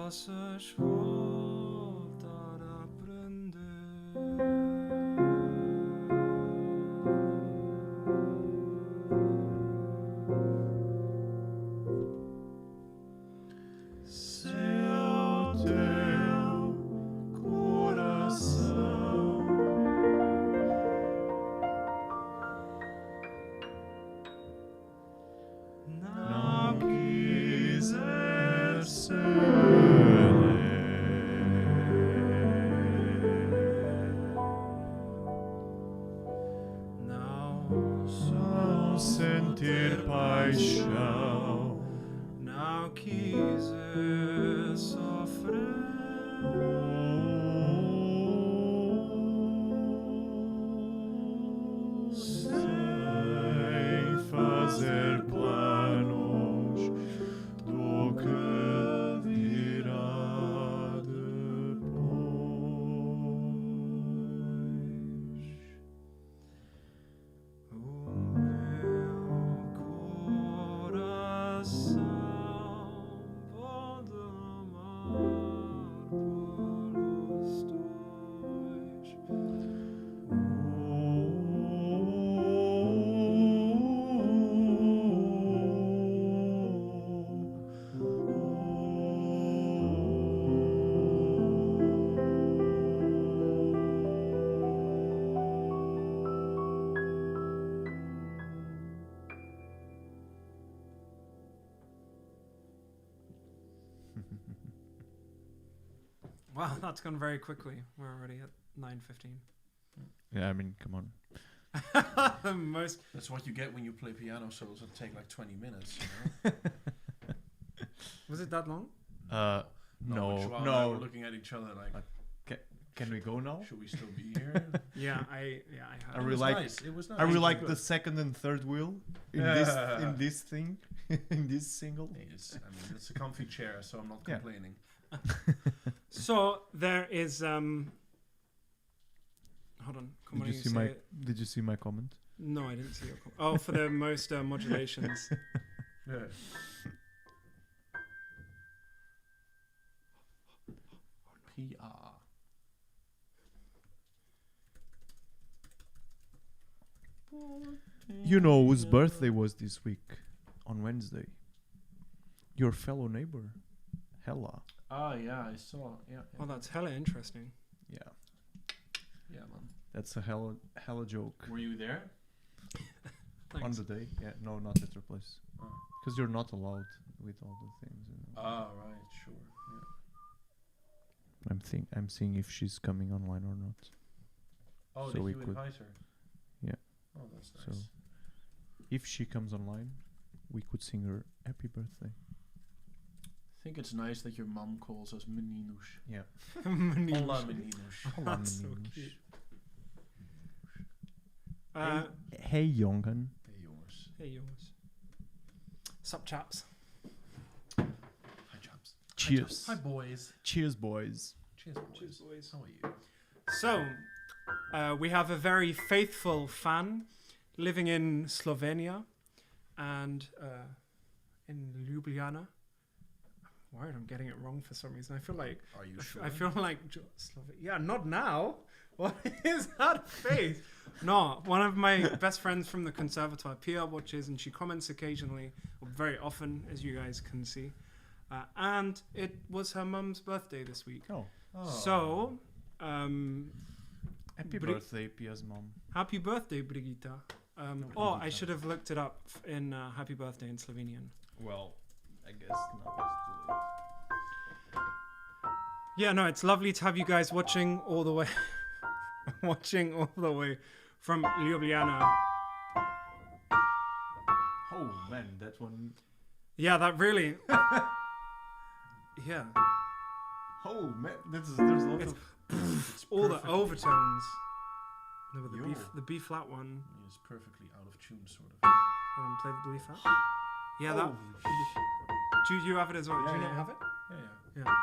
possas voltar a aprender. Seu teu coração não quiser não sentir paixão, Não quiser sofrer. sem fazer planos do que virá depois. O meu coração pode amar pelos dois. Wow, that's gone very quickly. We're already at 9:15. Yeah, I mean, come on. The most. That's what you get when you play piano solos that take like 20 minutes. Was it that long? But No, Joao and I were no. looking at each other like, Can we go now? should we still be here? Yeah, I I heard. really was like. nice. It was nice. I really It was like good. the second and third wheel in this thing, in this single. It's, I mean, it's a comfy chair, so I'm not Yeah. complaining. So there is Hold on. Come on, Did you see say my? it. Did you see my comment? No, I didn't see your. Oh, for the most modulations. Yeah. PR. You know whose birthday was this week? On Wednesday. Your fellow neighbor, Hella. Ah, yeah, I saw. Yeah, Oh, that's hella interesting. Yeah, yeah, man. that's a hella joke. Were you there? On Thanks. the day? Yeah, no, not at your place. Oh. Because you're not allowed with all the things. You know. Ah, right, sure. Yeah. I'm seeing if she's coming online or not. Oh, So did we you could- invite her? Yeah. Oh, that's So- nice. If she comes online, we could sing her happy birthday. I think it's nice that your mom calls us meninos. Yeah. Hola, meninos. Hola, That's so meninos. cute. Hey, jongen. Hey, jongens. Hey, yours. Sup, chaps? Hi, chaps. Cheers. Hi, boys. Cheers, boys. Cheers, boys. Cheers, boys. How are you? So, we have a very faithful fan living in Slovenia and in Ljubljana. I'm worried I'm getting it wrong for some reason. I feel like Are you sure? I feel like yeah, not now. What is that face? No, one of my best friends from the conservatoire, Pia, watches and she comments occasionally, or very often, as you guys can see. And it was her mum's birthday this week. Oh, So, happy Bri- birthday, Pia's mom. happy birthday, Brigitta. Oh, I should have looked it up in happy birthday in Slovenian. Well, I guess not. Yeah, no, it's lovely to have you guys watching all the way, from Ljubljana. Oh man, that one. Yeah, that really. Yeah, Oh man, there's a lot It's- of. It's all the perfectly- overtones. No, but Yo. the B flat one. It's perfectly out of tune, sort of. Hold on, play the B flat. Yeah, that. Do you have it as well? Yeah, Do you yeah. not have it? Yeah.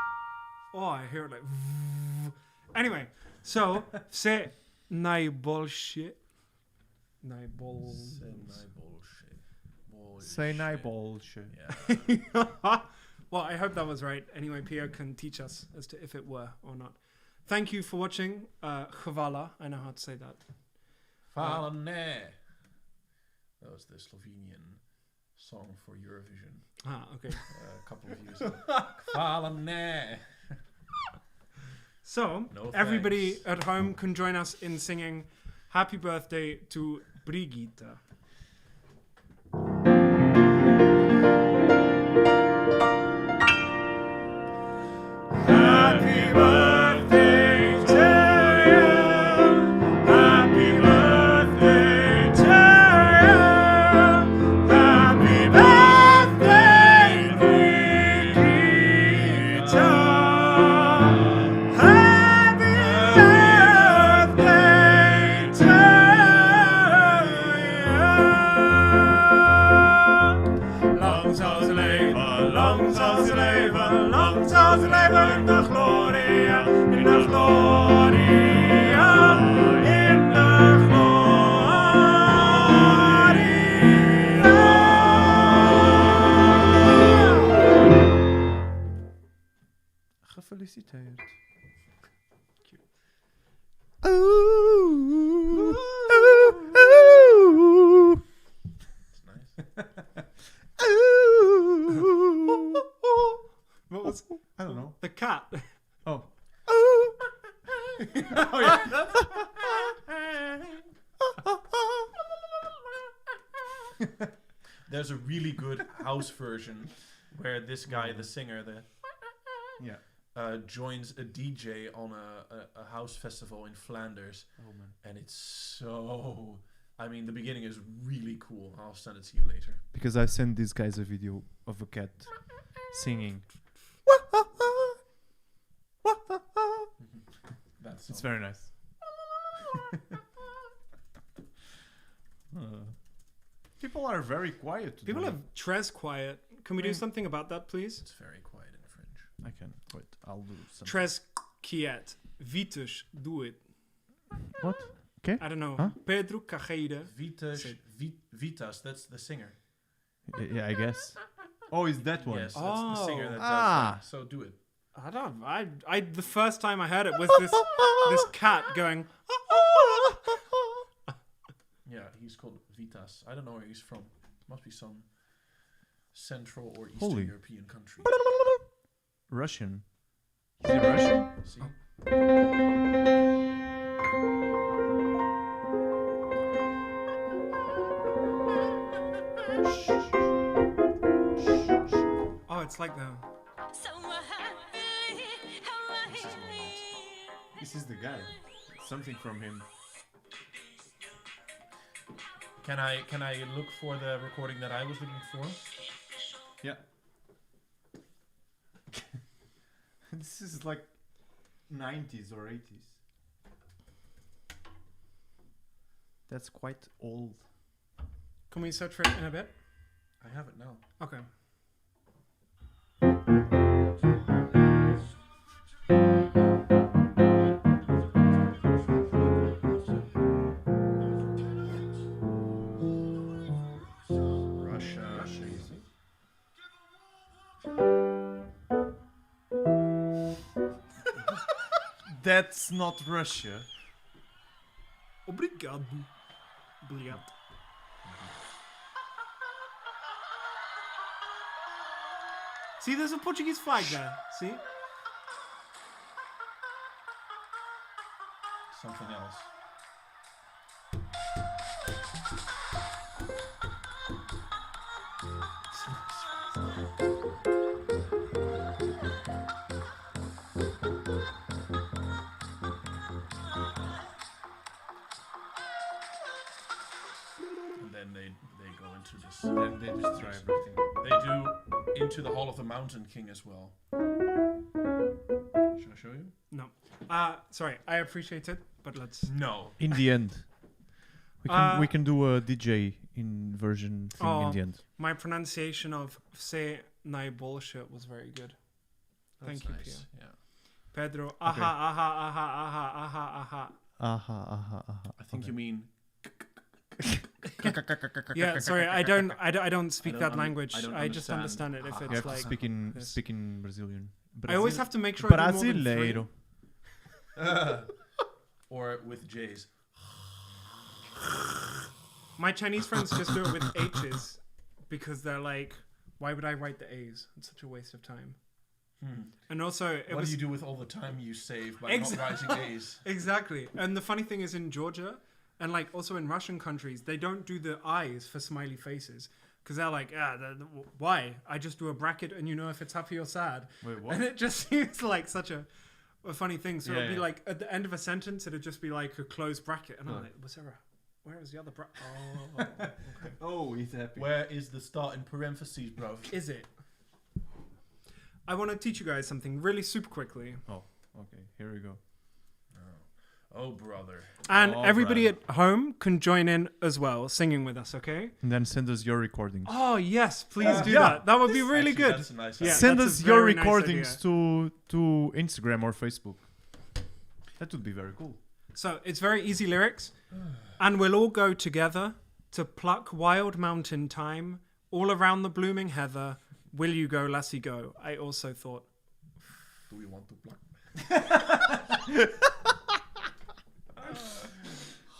Oh, I hear it like. Anyway, so say najboljše. Say my bullshit. Say nai Bullshit. bullshit. Yeah. Well, I hope that was right. Anyway, Pia can teach us as to if it were or not. Thank you for watching. Hvala. I know how to say that. Fala ne. That was the Slovenian song for Eurovision Ah, okay. a couple of years ago. Fala ne. So, No everybody thanks. at home can join us in singing Happy Birthday to Brigitta. Happy birthday to you. Happy birthday to you. Happy birthday, Brigitta. Happy birthday to you. Lang zal ze leven, lang zal ze leven, lang zal ze leven in de gloria, in de gloria, in de gloria. Gefeliciteerd. It's nice. What was I don't know. the cat? Oh. There's a really good house version where this guy, the singer, joins a DJ on a house festival in Flanders, Oh man. and it's so. I mean, the beginning is really cool. I'll send it to you later. Because I sent these guys a video of a cat singing. That's It's very nice. People are very quiet today. People have Trez quiet. Can we do something about that, please? It's very quiet in French. I can. Wait, I'll do something. Trez quiet. Vitus, do it. What? I don't know. Huh? Pedro Carreira. Vitas, that's the singer. Yeah, I guess. Oh, is that one? Yes, that's the singer that does Ah. that. So do it. I don't. I. The first time I heard it was this cat going. Yeah, he's called Vitas. I don't know where he's from. Must be some Central or Eastern Holy. European country. Russian. Is he Russian? See? Oh, it's like the. This is the guy. Something from him. Can I look for the recording that I was looking for? Yeah. This is like 90s or 80s. That's quite old. Can we search for it in a bit? I have it now. Okay. Russia. You see? That's not Russia. Obrigado. Obrigado. See, there's a Portuguese flag there. See? Something else. And then they go into this. Then they destroy everything. They do Into the Hall of the Mountain King as well. Should I show you? No. Sorry, I appreciate it, but let's. No. In the end, we can do a DJ in version thing in the end. My pronunciation of say nai bullshit was very good. Thank you, nice. Pia. Yeah. Pedro. Aha, aha, aha, aha, aha, aha. Aha, aha, aha. I think you mean. Yeah, sorry, I don't speak I don't that under- language. I don't I just understand. understand it if You it's have to like. speak this. in Brazilian. I always have to make sure I do more than three. Brasileiro. Or with J's. My Chinese friends just do it with H's because they're like, why would I write the A's? It's such a waste of time. And also, it What was do you do with all the time you save by Exa- not writing A's? exactly. And the funny thing is, in Georgia and like also in Russian countries, they don't do the I's for smiley faces because they're like, why? I just do a bracket and you know if it's happy or sad. Wait, what? And it just seems like such a funny thing. So it'd be Yeah. like at the end of a sentence, it'd just be like a closed bracket, and I'm like, where is the other bracket? Oh, okay. Oh, he's happy. Where is the start in parentheses, bro? Is it? I want to teach you guys something really super quickly. Oh, okay. Here we go. Oh, brother. And Oh, everybody brother. at home can join in as well, singing with us, okay? And then send us your recordings. Oh, yes, please do Yeah. that. That would be really Actually, good. That's a nice Yeah. idea. Send that's us a your very nice recordings to Instagram or Facebook. That would be very cool. So it's very easy lyrics. And we'll all go together to pluck wild mountain thyme all around the blooming heather. Will you go, lassie, go? I also thought. Do we want to pluck?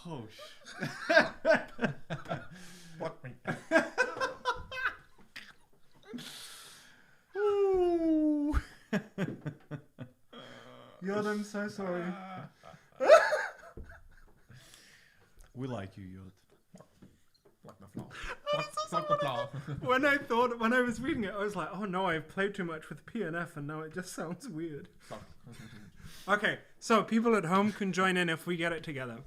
Oh, Pluck me. God, I'm so sorry. we like you, Yod. Pluck the flower. Pluck the When I was reading it, I was like, oh no, I've played too much with P and F, and now it just sounds weird. Okay, so people at home can join in if we get it together.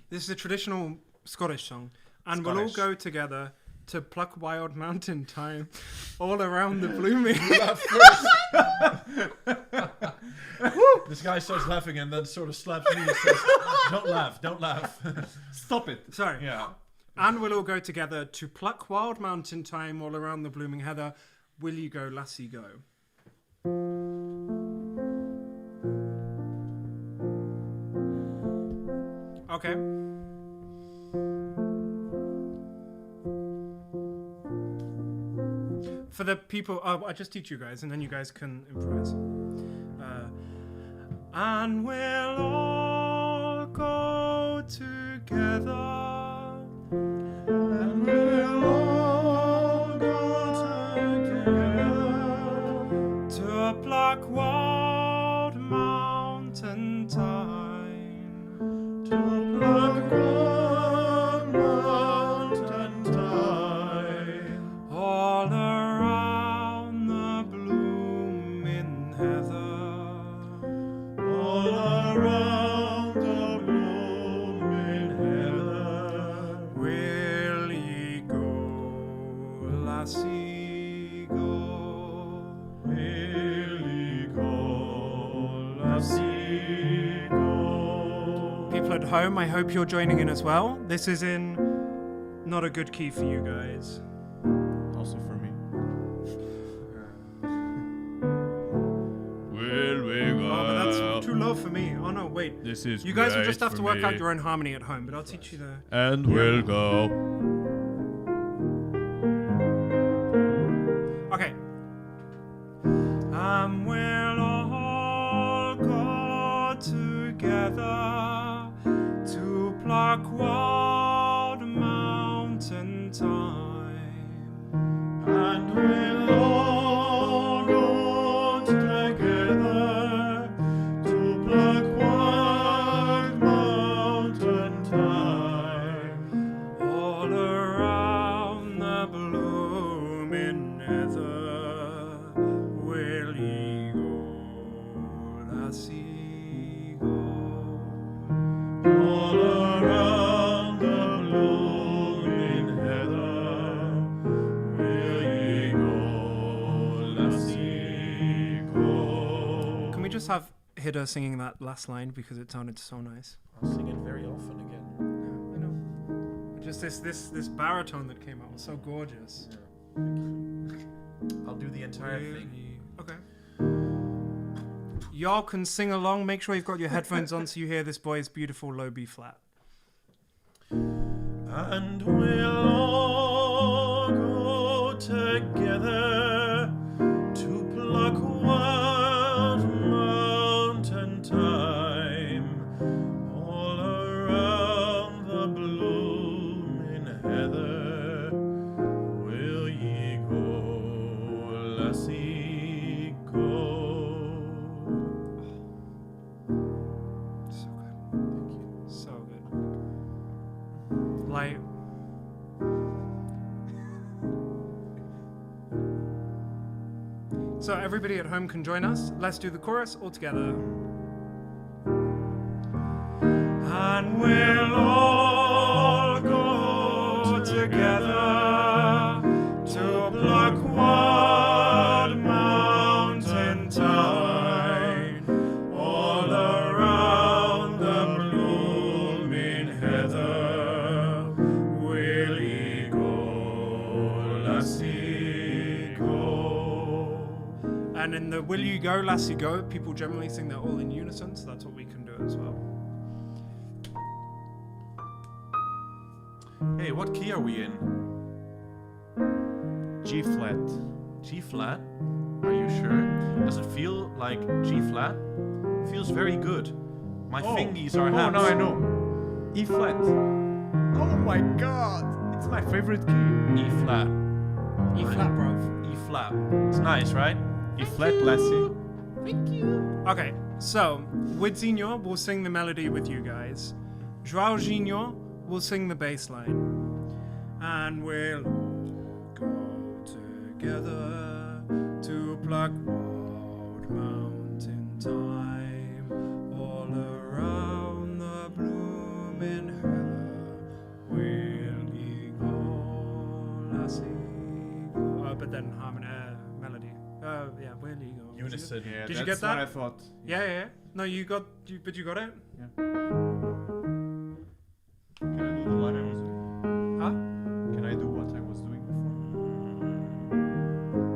This is a traditional Scottish song, and we'll all Scottish. go together to Pluck Wild Mountain Time all around the blooming. This guy starts laughing and then sort of slaps me and says, don't laugh. Stop it. Sorry. Yeah. And we'll all go together to Pluck Wild Mountain Time all around the blooming heather. Will you go, lassie, go? Okay. For the people, I'll just teach you guys, and then you guys can improvise. And we'll all go together. And we'll all go together to Pluck Wild Mountain Time. To Pluck Wild Mountain Time. All around the blooming heather. All around the blooming heather. Will ye go, lassie, go? Will ye go, lassie, go? People at home, I hope you're joining in as well. This is in not a good key for you guys. Also for me. Will we go? Oh, but that's too low for me. Oh no, wait. This is You guys will great just have to for work out me. your own harmony at home, but I'll teach you the. And we'll go. Okay. We'll all go together to Pluck Wild Mountain Time. And we'll all go together to Pluck Wild Mountain Time. All around the blooming heather. Will ye go, lassie, go? All around the blooming heather. Will ye go, lassie, go? Can we just have Hida singing that last line because it sounded so nice? I'll sing it very often again. You know, just this baritone that came out was so gorgeous. I'll do the entire thing. Okay. Y'all can sing along. Make sure you've got your headphones on so you hear this boy's beautiful low B flat. And we'll all go together to Pluck Wild Mountain Time. All around the blooming heather. Will ye go, lassie, go? So good. Thank you. So good. Like. So everybody at home can join us. Let's do the chorus all together. And we'll all go together to Pluck Wild Mountain Time. All around the blooming heather. Will ye go, lassie, go? And in the Will You Go, Lassie Go, people generally sing that all in unison, so that's what we can do as well. Hey, what key are we in? G flat. G flat? Are you sure? Does it feel like G flat? Feels very good. My fingies are Oh, hands. now I know. E flat. Oh my god! It's my favorite key. E flat. E flat, bro. E flat. It's nice, right? E flat, lassie. Okay, so Widzinho will sing the melody with you guys. João Ginho will sing the bass line. And we'll together to pluck wild mountain thyme all around the blooming heather. Will ye go, lassie, go? But then harmony, melody. Yeah, will ye go? Unison. Yeah, Did you that's get that? what I thought. Yeah. No, you got it? Can I do the one I was doing? Huh? Can I do what I was doing before?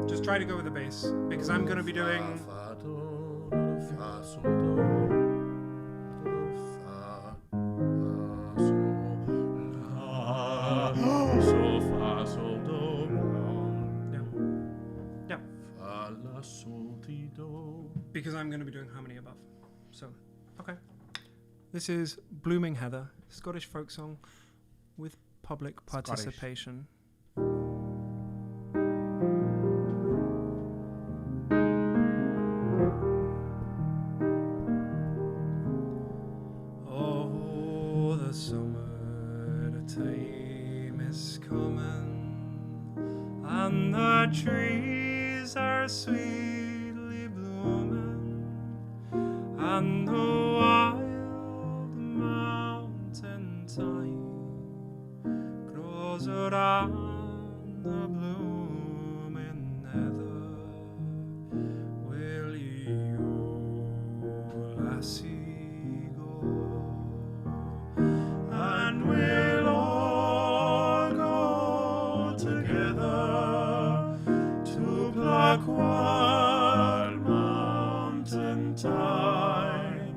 Just try to go with the bass, because I'm gonna be doing... Sol, fa, sol, do. Yeah. Fa, la, sol, ti, do. Because I'm going to be doing harmony above. So, okay. This is Blooming Heather, Scottish folk song with public participation. Oh, the summer time is coming, and the trees are sweetly blooming, and the wild mountain thyme grows around the blooming heather. Will ye go, lassie, go? And we'll all go together to pluck wild mountain thyme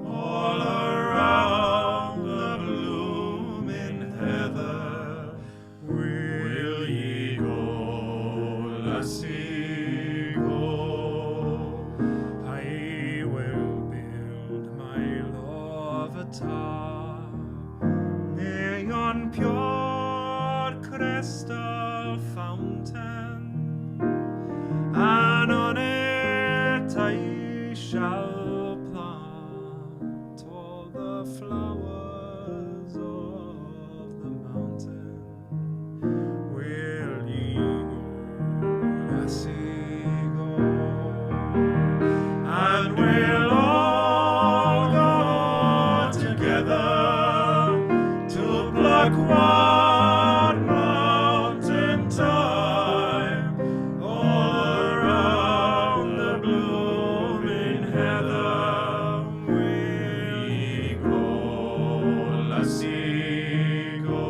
all around the blooming heather. Will ye go, lassie, go? I will build my love a tower near yon pure crystal fountain, and on it I shall plant all the flowers of the mountain. Will ye go, lassie, go? And we'll all go together to pluck wild mountain thyme all around the blooming heather. Will ye go, lassie, go?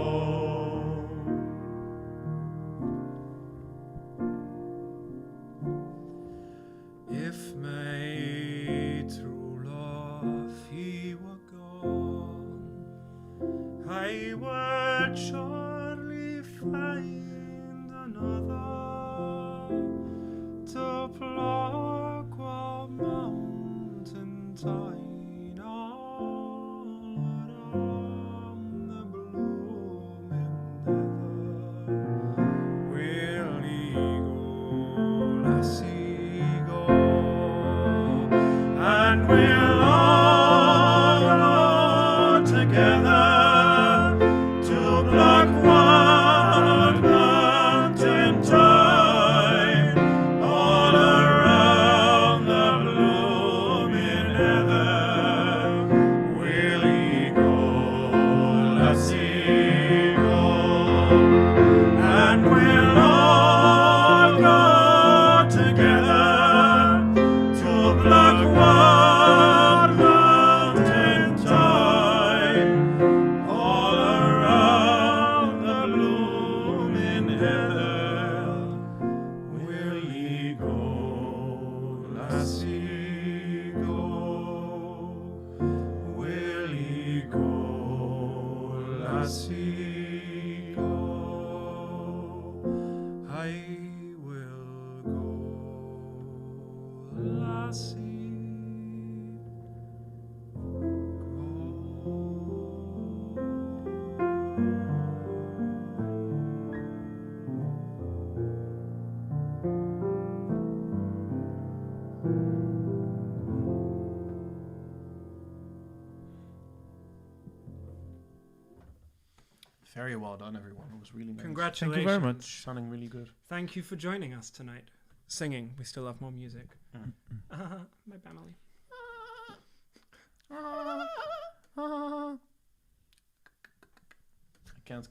If my true love he were gone, I would surely find another to pluck wild mountain thyme all around the blooming heather. Will ye go, lassie, go? And we'll all go together to pluck wild mountain thyme all around the blooming heather. Will ye go, lassie, go? And we'll all go together to pluck wild mountain thyme all around the blooming heather. Will ye go, lassie, go? Will ye go, lassie, go? I will go, lassie, Very well done, everyone. It was really nice. Congratulations. Thank you very much. Sounding really good. Thank you for joining us tonight. Singing. We still have more music. Mm. My family. I can't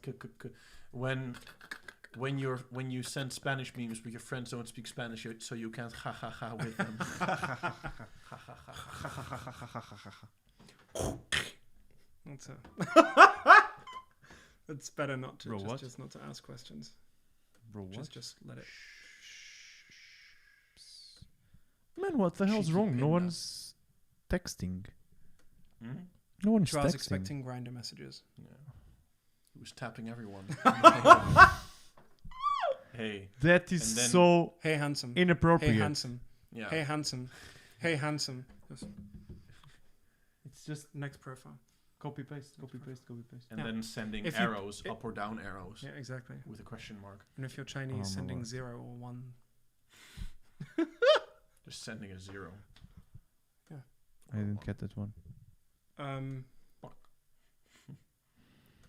when you send Spanish memes but your friends don't speak Spanish, so you can't ha ha ha with them. That's a It's better not to Bro, what? just not to ask questions. Bro, what? Just let it. Man, what the hell's Cheeky wrong? No pinga. one's texting. Hmm? No one's I was texting. expecting grinder messages. Yeah. He was tapping everyone. Hey. That is And then- so Hey handsome. inappropriate. Hey handsome. Yeah. Hey handsome. Hey handsome. Yes. It's just Next profile. copy paste, copy paste, copy paste. And Yeah. then sending If you- arrows, up or down arrows, Yeah, exactly. with a question mark. And if you're Chinese, Oh, my sending word. 0 or 1. Just sending a 0. I didn't get that one.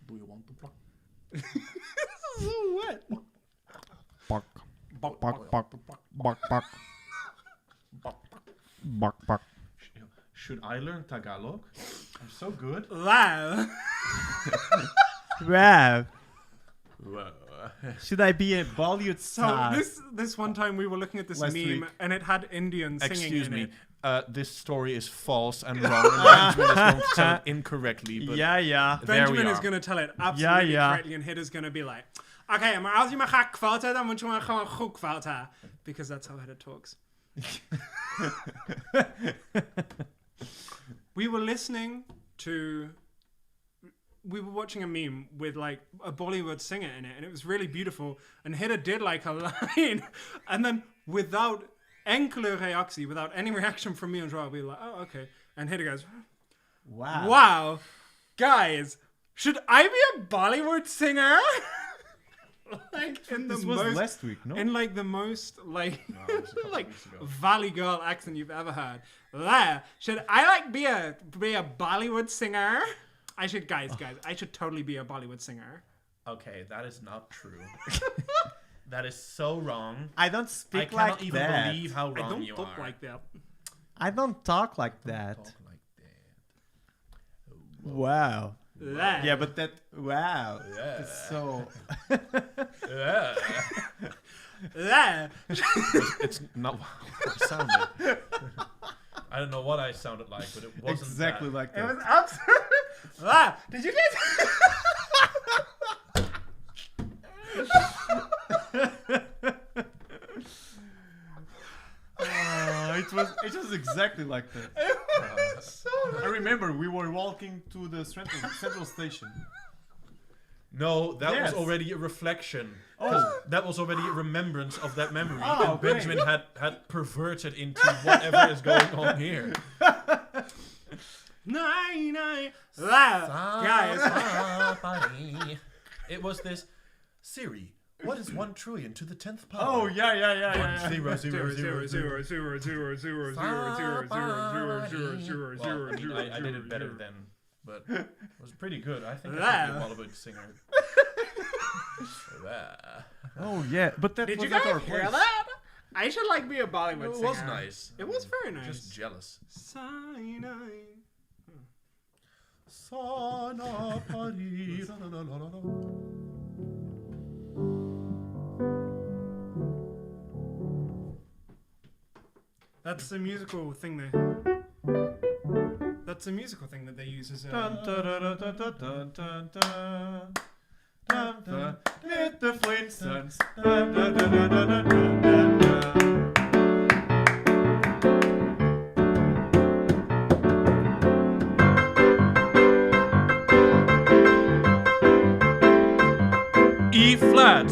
Do you want to block? So what? Buck, Buck, buck, buck, buck, buck, buck, buck. Should I learn Tagalog? I'm so good. Wow. Wow. Well, Should I be a Bollywood So this one time we were looking at this Last meme week. and it had Indians singing excuse in me. it. This story is false and wrong. And Benjamin is going to tell it incorrectly. But yeah. there Benjamin we is are. going to tell it absolutely ja. correctly and Hidda's going to be like, okay, maar als je me gaat kwouten, dan moet je me gewoon goed kwouten. Because that's how Hidda talks. We were listening to... We were watching a meme with like a Bollywood singer in it and it was really beautiful and Hidda did like a line and then without enkele reactie, without any reaction from me and Joao, we were like, oh, okay. And Hidda goes, Wow. wow, guys, should I be a Bollywood singer? Like in the This was most, last week, no? in like the most like No, it was a couple like weeks ago. Valley Girl accent you've ever heard. There, should I like be a Bollywood singer? I should I should totally be a Bollywood singer. Okay, that is not true. That is so wrong. I don't I speak cannot like even that. believe how I wrong don't you talk are. like that. I don't talk like that. Talk like Wow. There. Yeah, but that wow. Yeah. It's so that. Yeah. There. It's not what I sounded. I don't know what I sounded like, but it wasn't exactly that. like It that. was absolutely. Wow. Did you guys? It was exactly like that. I remember we were walking to the central station. No, that Yes. was already a reflection. Oh. 'Cause that was already a remembrance of that memory Oh, that great. Benjamin had perverted into whatever is going on here. Nine. Wow. Guys. It was this Siri. What is 1 trillion to the 10th power? Oh yeah. 1 0 0 0 0. Well, I did it better then, but it was pretty good. I think I should be a Bollywood singer. Oh yeah, but that Did was you guys at our hear place. that? I should like be a Bollywood It singer. was nice. It was very nice. Just jealous. Cyanide. Sana pari, la, la, la, la, la, la. That's the musical thing they. That's a musical thing that they use as a. Dun, dun, dun, dun, dun, dun, dun, dun. Dun, dun. Let the Flintstones. Dun, dun, dun, dun, dun, dun, dun, dun. E flat.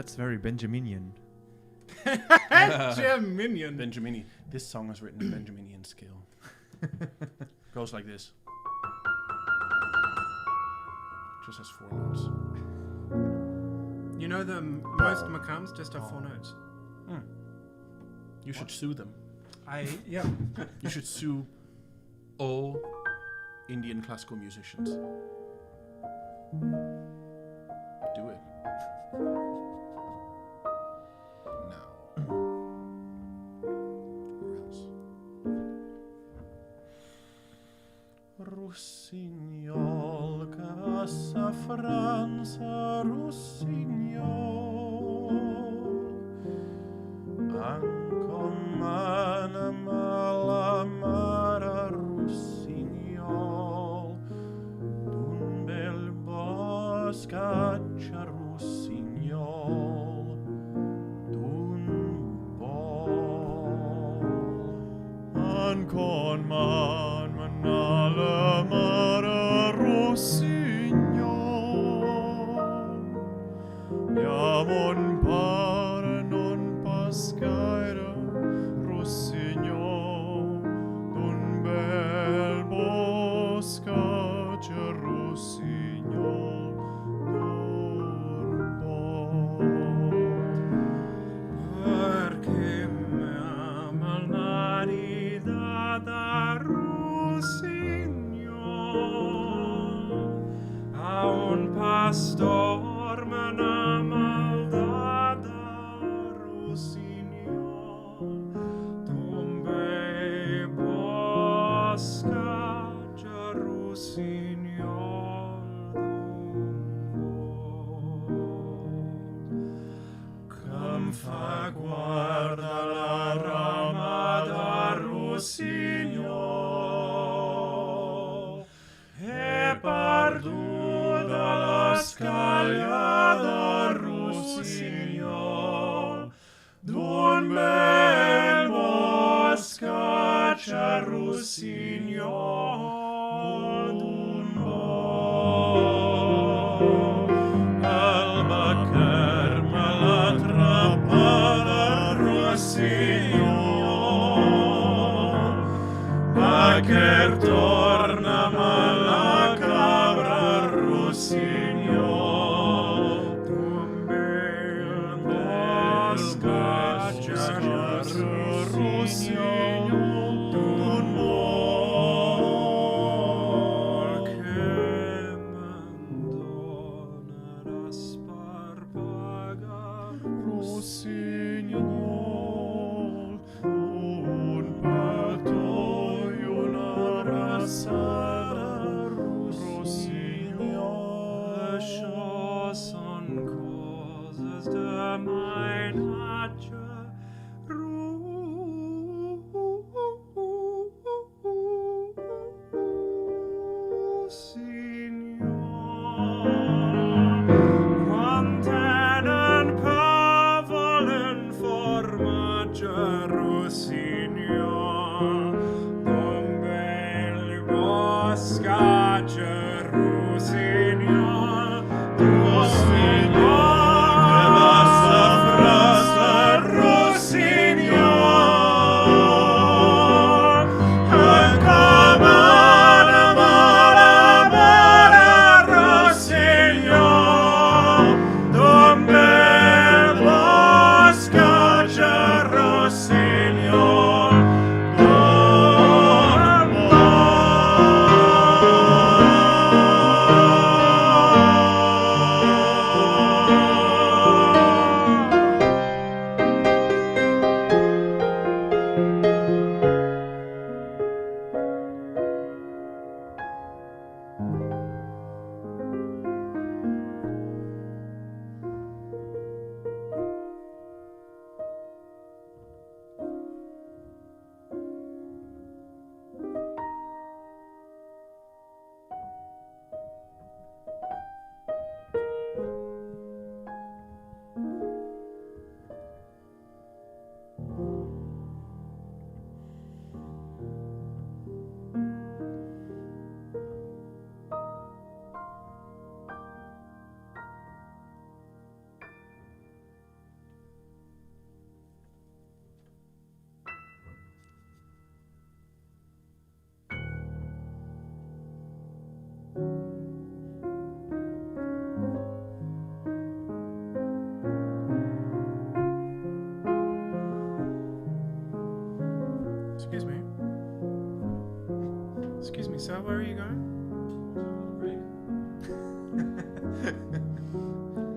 That's very Benjaminian. Jim Minion. Benjamini. This song is written in Benjaminian scale. Goes like this. Just has 4 notes. You know most makams just have 4 notes. You should sue them. Yeah. You should sue all Indian classical musicians. Do it. Now. Or else. Rossignol, Casa Franza, Rossignol. Ancomana malamara Rossignol. D'un bel boscaccia Rossignol. D'un bol. Ancon man manala mara Rossignol. Jamon para non pascaira Rossignol. D'un bel boscaccia Rossignol. D'un bol. Perché mi ama il marito da Rossignol. A un pastor me n'ama il da Rossignol. Tombe bosca già Rossignol. Come fa guarda la rama da Rossignol e perduta la scaglia da Rossignol d'un bel boscaccia Rossignol d'un bol alba kerma la trappara Rossignol Bacher torna ma la cabra Rossignol d'un bel boscaccia Rossignol d'un bol che m'andona da sparpagar Rossignol, un petto e una me, sir. Where are you going?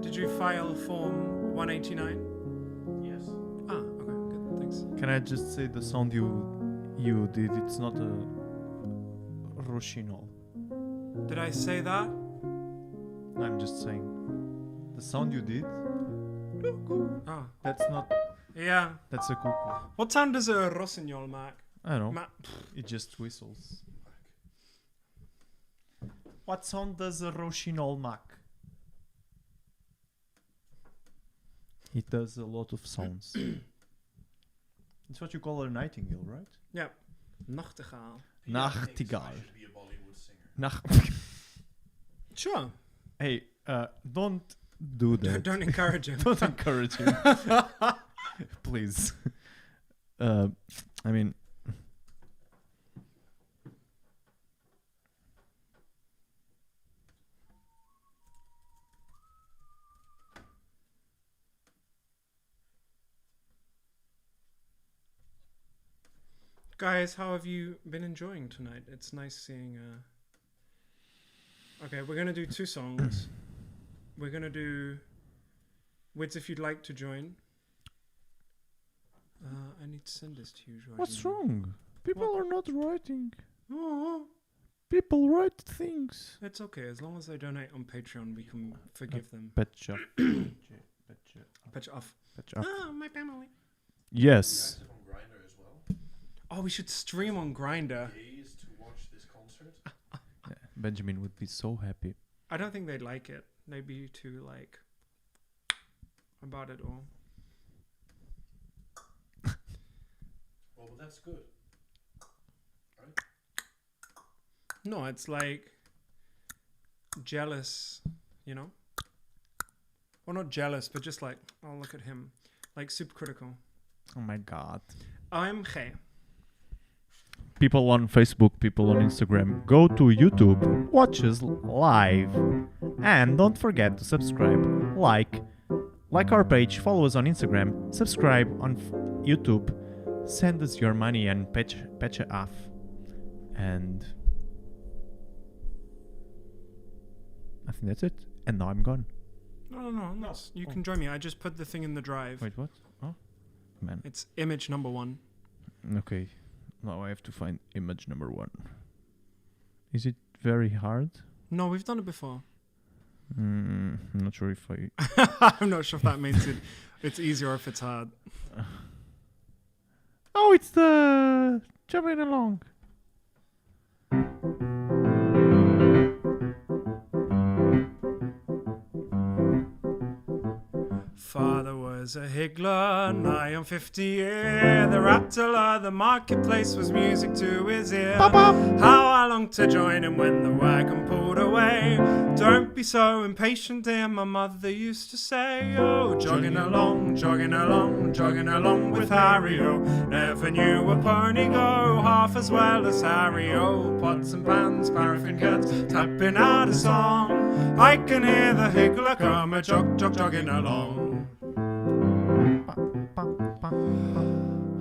Did you file Form 189? Yes. Ah, okay, good, thanks. Can I just say the sound you did? It's not a Roshinol. Did I say that? I'm just saying. The sound you did, Ah, that's not. yeah. That's a cuckoo. What sound does a rossignol make? I don't know. Ma- It just whistles. What sound does a Roshinol make? It does a lot of sounds. It's what you call a nightingale, right? yeah. Nachtegaal. Nachtigall. should be a Bollywood singer. Nach. Sure. Hey, don't do that. Don't encourage him. Don't encourage him. Please. I mean. Guys, how have you been enjoying tonight? It's nice seeing. Okay, we're gonna do 2 songs. We're gonna do Wids if you'd like to join. I need to send this to you. What's wrong? People are not writing. Oh, People write things. it's okay. As long as they donate on Patreon, we can forgive them. Betcha. Patch off. Betcha. Ah, my family. Yes. On Grindr as well. Oh, we should stream on Grinder. Gays to watch this concert. Yeah, Benjamin would be so happy. I don't think they'd like it. They'd be too like about it all. Well, but that's good. No, it's like jealous, you know? Well, not jealous, but just like, oh, look at him. Like, super critical. Oh my god. OMG. People on Facebook, people on Instagram, go to YouTube, watch us live. And don't forget to subscribe, like our page, follow us on Instagram, subscribe on YouTube, send us your money and patch it off. And I think that's it. And now I'm gone. No. You can join me. I just put the thing in the drive. Wait, what? Oh, man. It's image number 1. Okay. Now I have to find image number 1. Is it very hard? No, we've done it before. I'm not sure if I... I'm not sure if that means it's easier or if it's hard. Oh, it's the... jumping along. Father was a higgler, nigh on 50 year. The rattler, the marketplace was music to his ear. How I longed to join him when the wagon pulled away. Don't be so impatient, dear, my mother used to say. Oh, jogging along, jogging along, jogging along with Harry-O. Never knew a pony go half as well as Harry-O. Pots and pans, paraffin cans, tapping out a song. I can hear the higgler come a jogging along.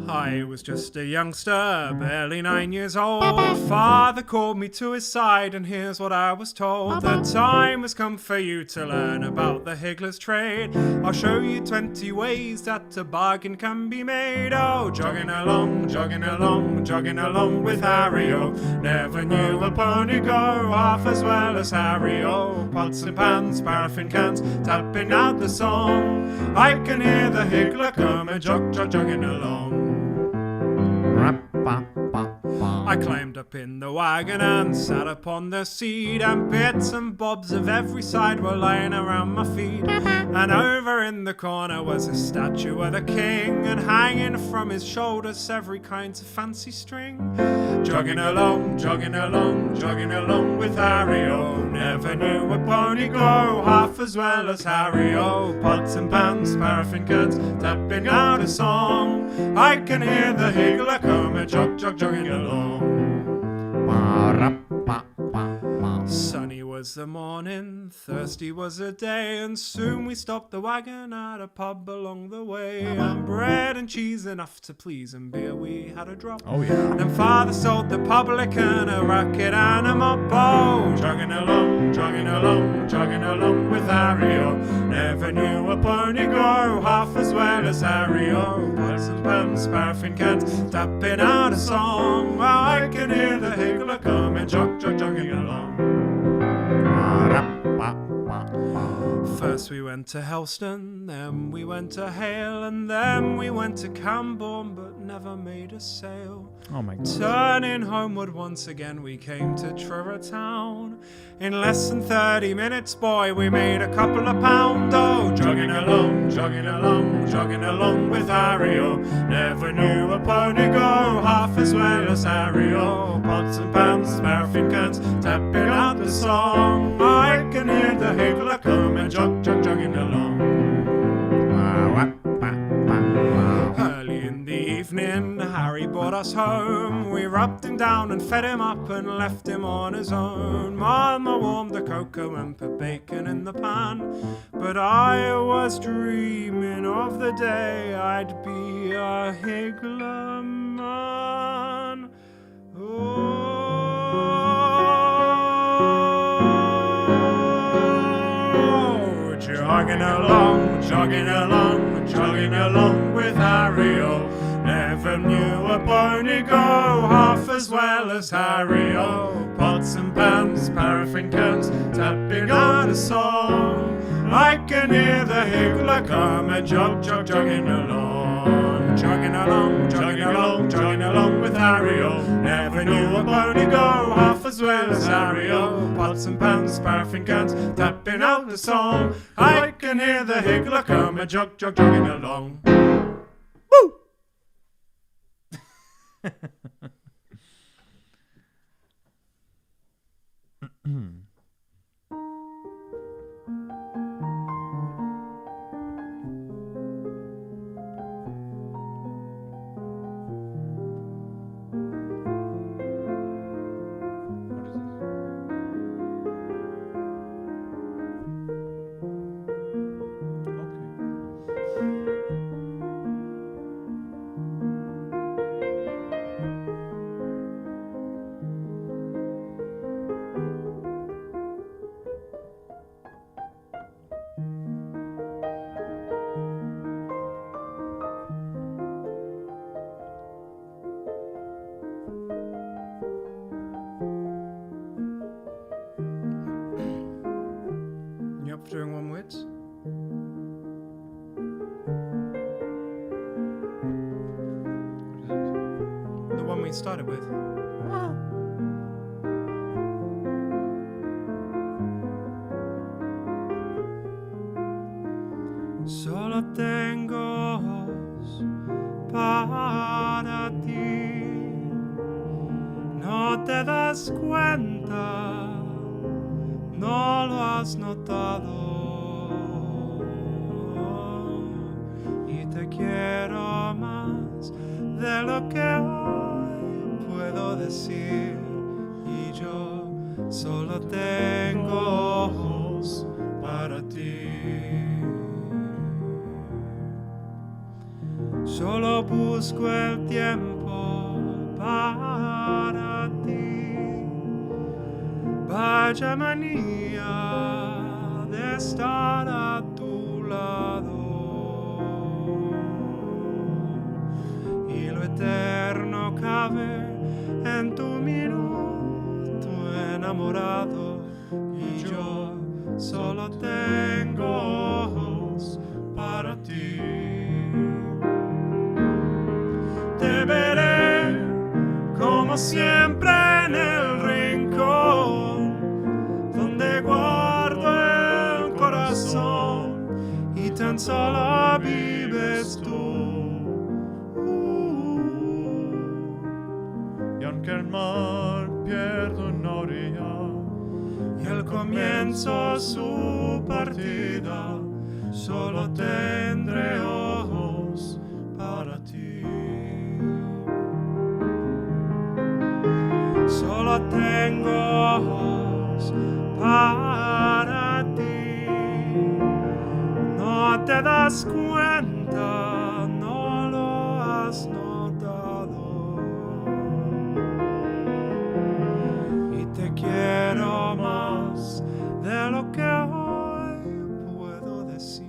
I was just a youngster, barely 9 years old. Father called me to his side, and here's what I was told. The time has come for you to learn about the higgler's trade. I'll show you 20 ways that a bargain can be made. Oh, jogging along, jogging along, jogging along with Harry-O. Never knew a pony go half as well as Harry-O. Pots and pans, paraffin cans, tapping out the song. I can hear the higgler come a jogging along. I climbed up in the wagon and sat upon the seat, and bits and bobs of every side were lying around my feet. And over in the corner was a statue of the king, and hanging from his shoulders every kind of fancy string. Jogging along, jogging along, jogging along with Harry-O. Never knew a pony go half as well as Harry-O. Pots and pans, paraffin cans, tapping out a song. I can hear the higgler come a jogging along. Sonny was the morning, thirsty was the day, and soon we stopped the wagon at a pub along the way. And bread and cheese enough to please, and beer we had a drop. Oh yeah. Then father sold the publican a racket and a mop. Oh, jogging along, jogging along, jogging along with Harry-O. Never knew a pony go half as well as Harry-O. Pots and pans, paraffin cans, tapping out a song. I can hear the higgler coming, jogging along. First we went to Helston, then we went to Hale, and then we went to Camborne, but never made a sail. Oh my god. Turning homeward once again, we came to Truro town. In less than 30 minutes, boy, we made a couple of pound. Oh, jogging along, jogging along, jogging along with Harry-O. Never knew a pony go half as well as Harry-O. Pots and pans, paraffin cans, tapping out the song. I can hear the higgler coming, jogging along. Early in the evening, Harry brought us home. We rubbed him down and fed him up and left him on his own. Mama warmed the cocoa and put bacon in the pan, but I was dreaming of the day I'd be a higgler man. Oh, jogging along, jogging along, jogging along with Harry-O. Never knew a pony go half as well as Harry-O. Pots and pans, paraffin cans, tapping out a song. I can hear the higgler come a jogging along. Jogging along, jogging along, jogging along with Harry-O. Never knew a pony go half as well as Harry-O. Pots and pans, paraffin cans, tapping out the song. I can hear the higgler come a jogging along. You up for doing one words? The one we started with. Solo tengo ojos para ti. No te das cuenta, no lo has notado. Y te quiero más de lo que hoy puedo decir. Y yo solo tengo ojos para ti. Solo busco el tiempo para ti. Vaya manía de estar a tu lado. Y lo eterno cabe en tu minuto enamorado. Y yo solo tengo ojos para ti. Te veré como siempre en el rincón donde guardo el corazón y tan solo vives tú. Y aunque el mar pierda una orilla Y al comienzo su partida, solo tendré ojos para ti. Solo tengo ojos para ti. No te das cuenta, no lo has notado. Y te quiero más de lo que hoy puedo decir.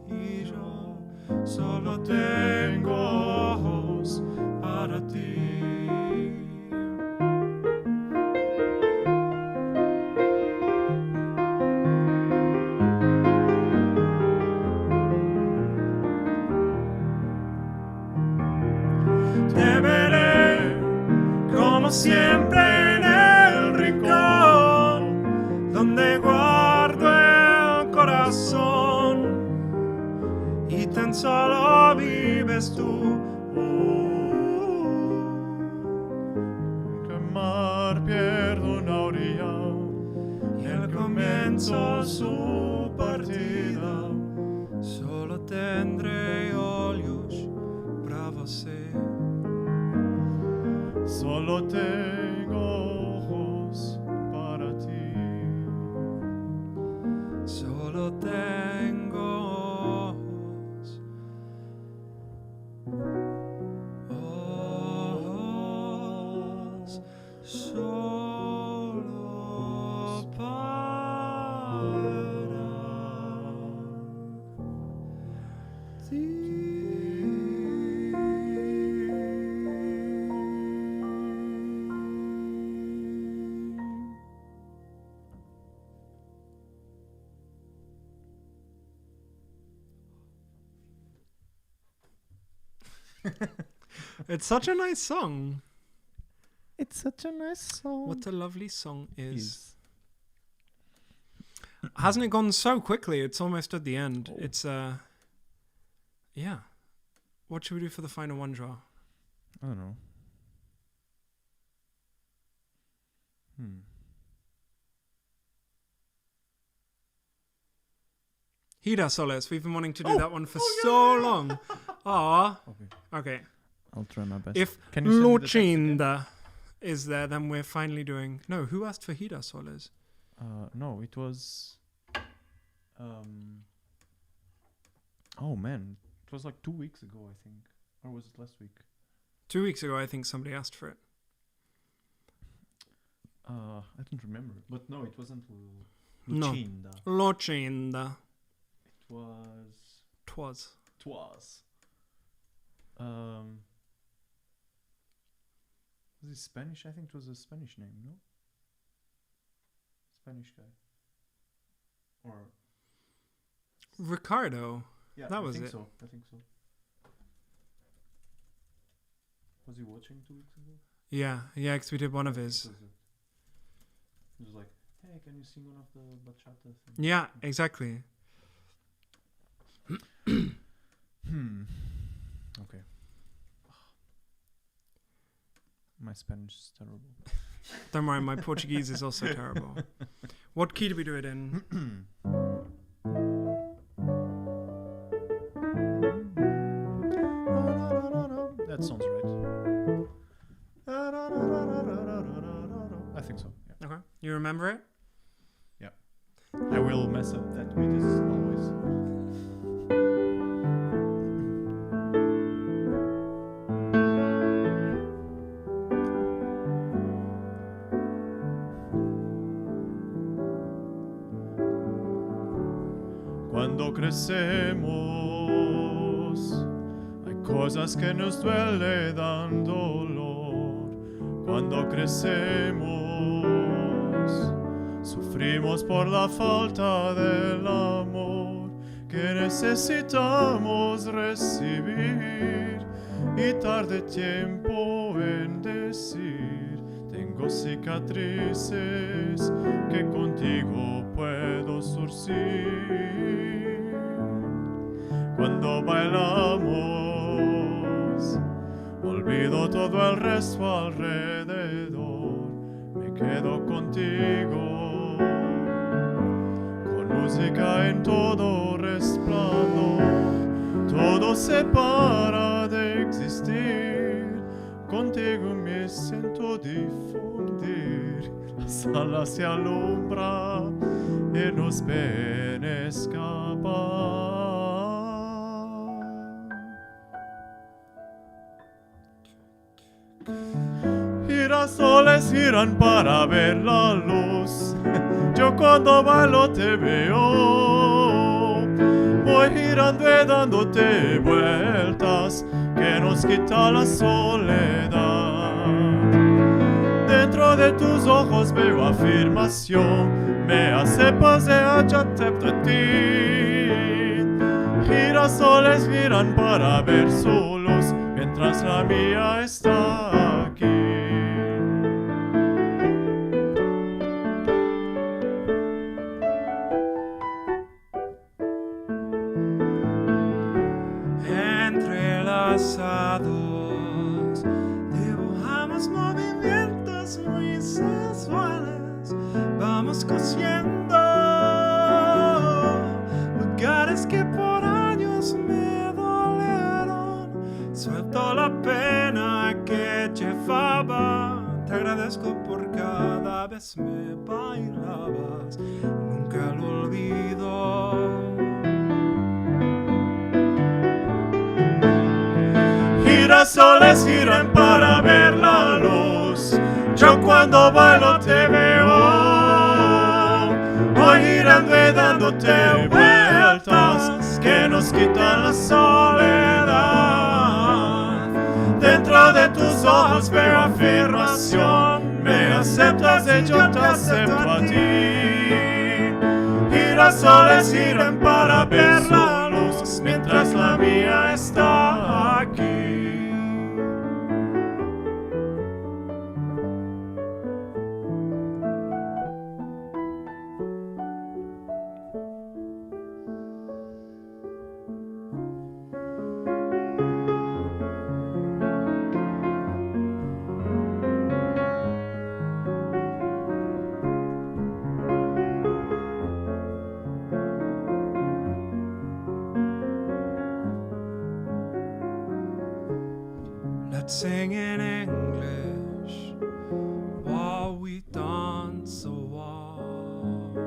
Y yo solo tengo ojos para ti. Te veré como siempre en el rincón donde guardo el corazón y tan solo vives tú. Que el mar pierde una orilla Y el comienzo su partida. Solo tendré olhos para você. solo tengo ojos para ti. Solo tengo ojos. Ojos solo para ti. It's such a nice song. It's such a nice song. What a lovely song is. Hasn't it gone so quickly? It's almost at the end. Oh. It's yeah. What should we do for the final one, Joao? I don't know. Hida Soles. We've been wanting to do that one for so long. Ah. Okay. Okay. I'll try my best. If Can you send me the text again? Lucinda is there, then we're finally doing. No, who asked for Hida Soles? No, it was. Oh man, it was like 2 weeks ago, I think, or was it last week? 2 weeks ago, I think somebody asked for it. I don't remember, but no, it wasn't No. Lucinda. Lucinda. It was. Twas. Was it Spanish? I think it was a Spanish name, no? Spanish guy. Or Ricardo. yeah, That I was think it. so. I think so. Was he watching 2 weeks ago? Yeah, because we did one of I think his. it was it. He was like, "Hey, can you sing one of the bachata things?" Yeah, exactly. Okay. My Spanish is terrible. Don't worry, my Portuguese is also terrible. What key do we do it in? That sounds right. I think so. Yeah. Okay. You remember it? I will mess up that beat as always. Cuando crecemos, hay cosas que nos duele dan dolor. Cuando crecemos, sufrimos por la falta del amor que necesitamos recibir. Y tarde tiempo en decir, tengo cicatrices que contigo puedo surcir. Cuando bailamos, olvido todo el resto alrededor. Me quedo contigo, con música en todo resplandor. Todo se para de existir, contigo me siento difundir. La sala se alumbra y nos ven escapar. Girasoles giran para ver la luz. Yo cuando bailo te veo. Voy girando y dándote vueltas que nos quita la soledad. Dentro de tus ojos veo afirmación. Me hace pasear, ya te a ti. Girasoles giran para ver su luz mientras la mía está aquí. Entrelazados dibujamos movimientos muy sensuales. Vamos cosiendo lugares que por años me dolieron. Suelto la pena que llevaba. Te agradezco por cada vez me bailabas. Nunca lo olvido. Girasoles giran para ver la luz. Yo cuando bailo te veo. Voy girando y dándote vueltas que nos quitan la soledad. Dentro de tus ojos veo afirmación. Me aceptas y yo te acepto a ti. Girasoles giran para ver la luz mientras la mía está aquí. Let's sing in English while we dance a waltz.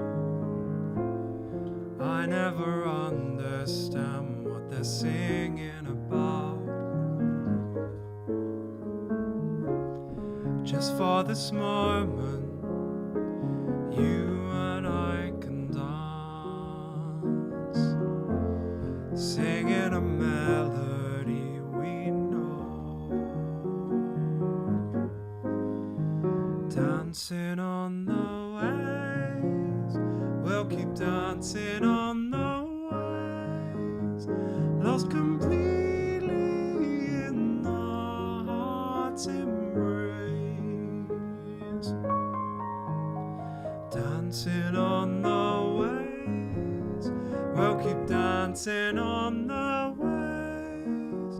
I never understand what they're singing about. Just for this moment, you and I can dance, singing a melody we know. Dancing on the waves, we'll keep dancing on the waves, lost completely in the heart's embrace. Dancing on the waves, we'll keep dancing on the waves.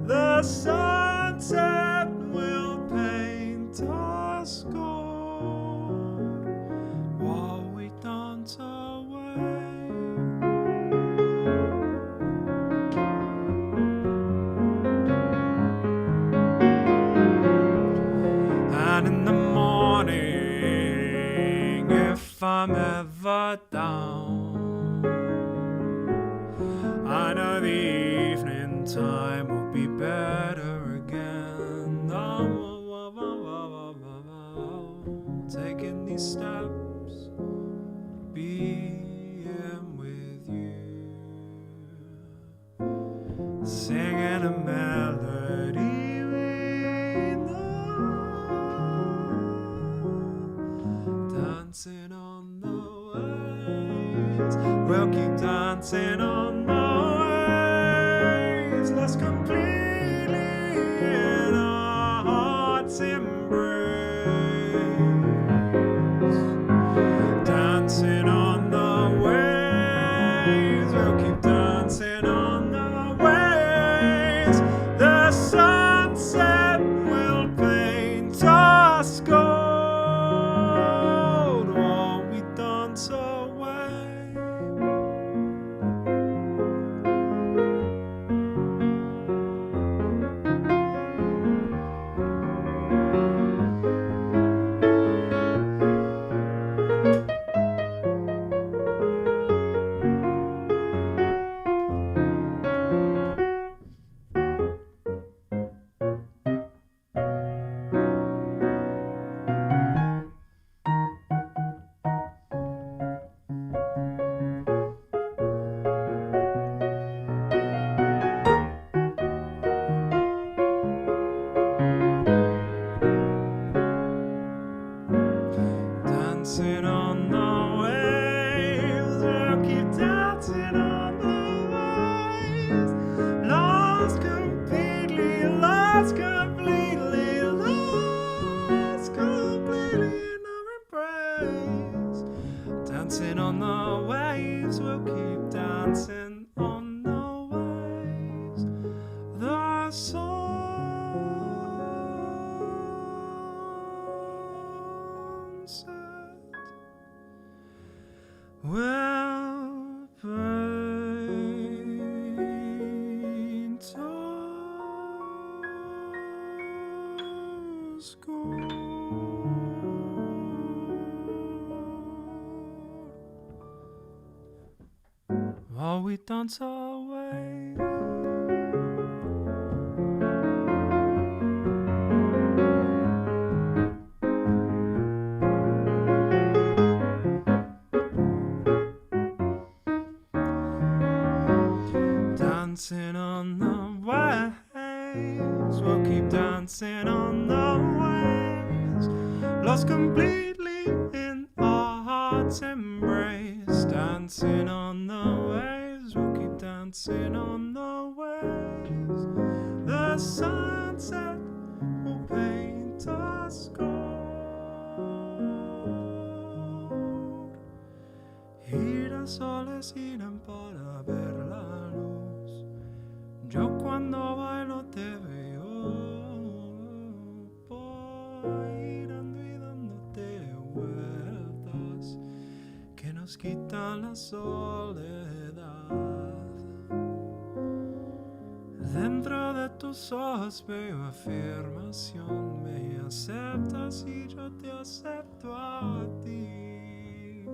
The sunset will paint us gold while we dance away. And in the morning, if I'm ever down, I know the evening time will be better again. Taking these steps, being with you, singing a melody we know, dancing on the waves, we'll keep dancing on the waves, lost completely in our hearts' embrace. Dancing on the waves, we'll keep dancing on the waves. The sunset will paint us gold while we dance away. dancing on the waves. We'll keep dancing on the waves. Lost completely, lost completely, lost completely in our embrace. Dancing on the waves, we'll keep dancing on the waves. The sunset will paint us gold. While we dance away. Dancing on the waves, we'll keep dancing on the waves. Lost completely in our heart's embrace. Dancing on the waves, we'll keep dancing on the waves. The sunset will paint us gold. Girasoles giran para ver la luz. Yo cuando bailo te veo, voy girando y dándote vueltas que nos quitan la soledad. Dentro de tus ojos veo afirmación, me aceptas y yo te acepto a ti.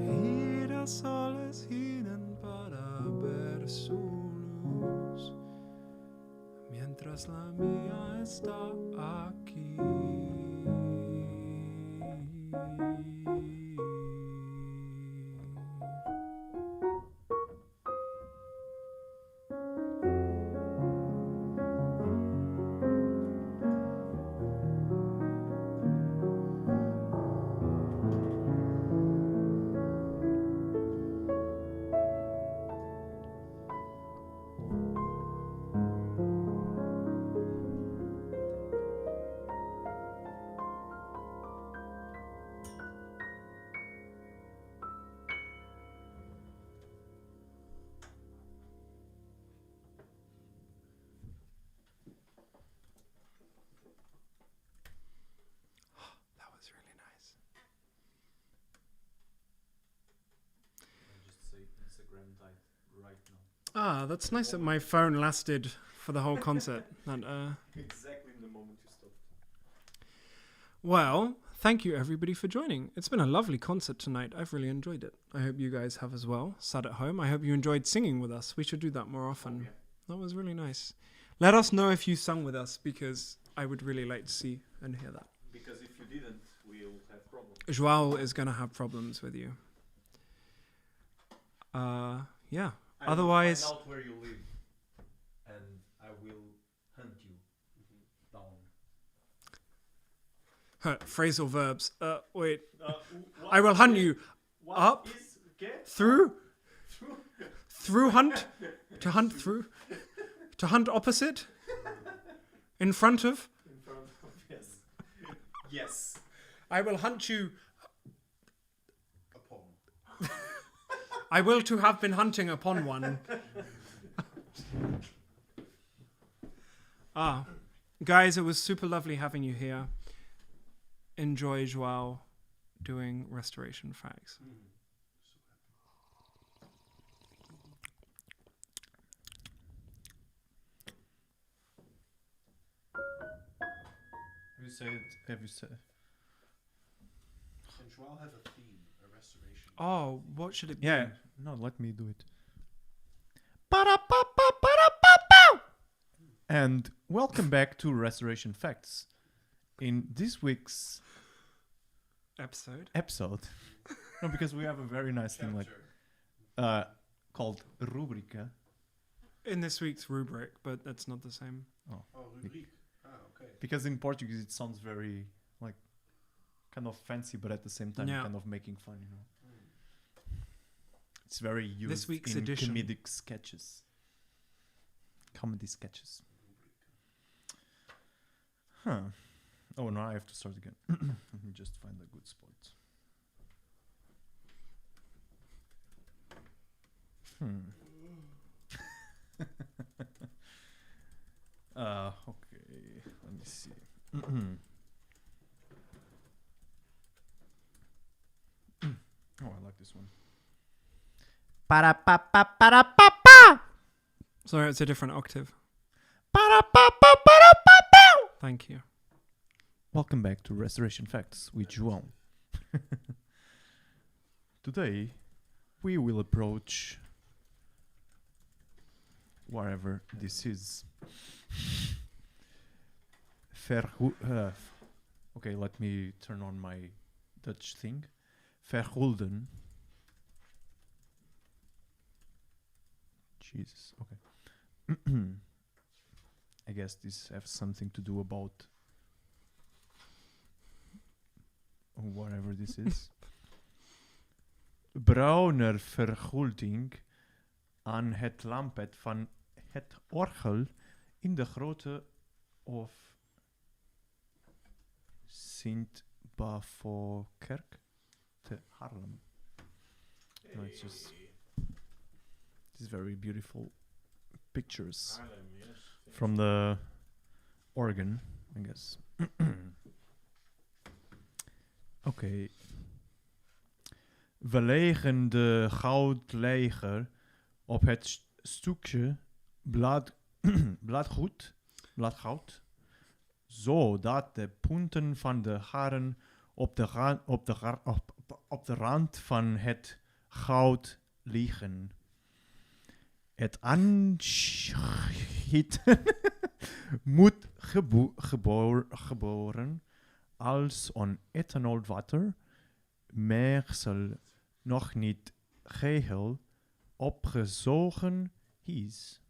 Girasoles giran para ver su luz, mientras la mía está aquí. That was really nice. Just say Instagram died right now. Ah, that's nice that my phone lasted for the whole concert. Exactly in the moment you stopped. Well, thank you everybody for joining. It's been a lovely concert tonight. I've really enjoyed it. I hope you guys have as well. Sat at home. I hope you enjoyed singing with us. We should do that more often. That was really nice. Let us know if you sung with us, because I would really like to see and hear that. Because if you didn't, we'll have problems. Joao is going to have problems with you. Yeah. I Otherwise, will find out where you live, and I will hunt you down. phrasal verbs. Wait. I will hunt you up, through hunt, to hunt through, to hunt opposite, in front of. In front of, yes. Yes. I will hunt you. Upon. I will to have been hunting upon one. Guys, it was super lovely having you here. Enjoy Joao doing restoration facts. Have you said? And Joao has a theme, a restoration. Oh, what should it be? Yeah. No, let me do it. And welcome back to Restoration Facts. In this week's Episode. no, because we have a very nice thing like called Rubrica. In this week's rubric, but that's not the same. Oh, rubriek. Ah, okay. because in Portuguese it sounds very like kind of fancy, but at the same time Yeah. kind of making fun. It's very used This week's in edition. comedic sketches. Comedy sketches. Huh. Oh, now I have to start again. Let me just find a good spot. Okay, let me see. Oh, I like this one. Sorry, it's a different octave. Thank you. Welcome back to Restoration Facts with João. Today, we will approach wherever this is. Okay, let me turn on my Dutch thing. Vergulden. Jesus, okay. I guess this has something to do about whatever this is. Brauner vergulding aan het lampet van het orgel in de grote of Sint-Bafokerk te Haarlem. No, it's just these very beautiful pictures from the organ, I guess. Okay. We leggen de goudleger op het stukje bladgoud, zodat de punten van de haren op de rand van het goud liggen. Het aanschieten moet geboren als ethanolwater, maar zal nog niet geheel opgezogen is.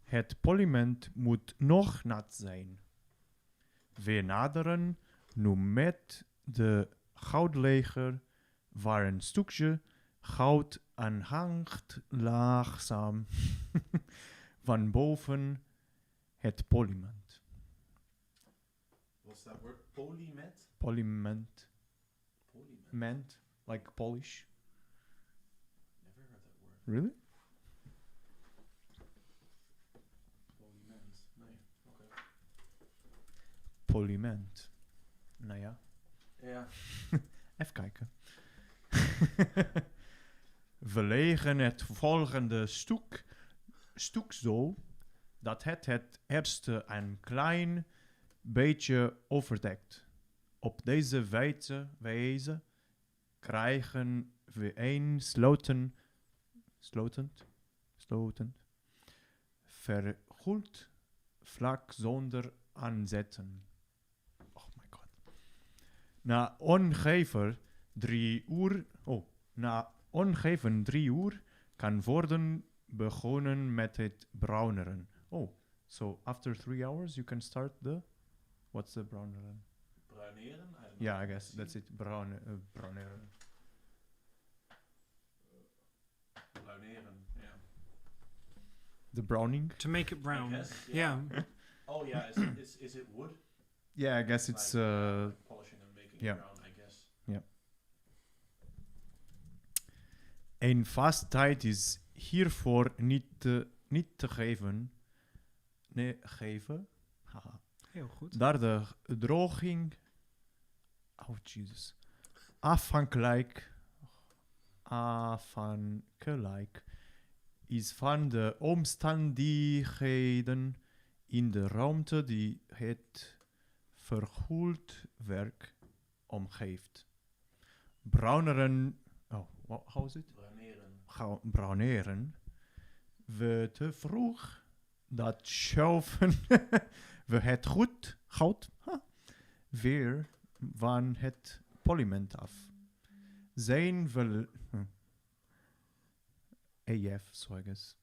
Het polyment moet nog nat zijn. We naderen nu met de goudleger waar een stukje goud aanhangt langzaam van boven het polyment. What's that word? Polymet? Polyment. Polymet. Ment, like polish. Never heard that word. Really? Polyment. Nee. Okay. Polyment. Nou ja, Ja. even kijken. We leggen het volgende stuk zo dat het eerste een klein beetje overdekt. Op deze wijze krijgen we een slotend verguld vlak zonder aanzetten. Oh my god. Na ongeveer 3 uur kan worden begonnen met het browneren. Oh, so after 3 hours you can start the... What's the browneren? Bruineren? I don't know. Yeah, I guess that's it. Browneren. Bruineren, yeah. The browning? To make it brown. guess, Yeah. Oh yeah, is it wood? Yeah, I guess it's... Polishing and making yeah. it brown, I guess. Een vast tijd is hiervoor niet te geven. Nee, geven. Haha. Heel goed. Daar de droging... Oh, Jesus. Afhankelijk is van de omstandigheden in de ruimte die het verguld werk omgeeft. Browneren... Oh, how is it? Browneren. We te vroeg dat schuiven we het goud weer van het polyment af. Zijn we... AF, so I guess.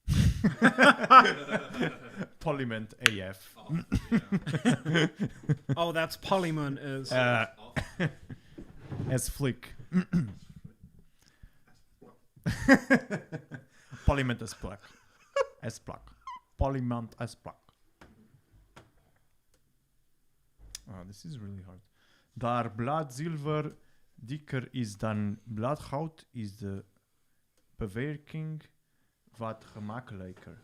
Polyment AF. Oh, that's Polymon is. As flick. Polyment as plak. As plak. Polyment as plak. Oh, this is really hard. Daar bladzilver dikker is dan bladgoud is de bewerking wat gemakkelijker.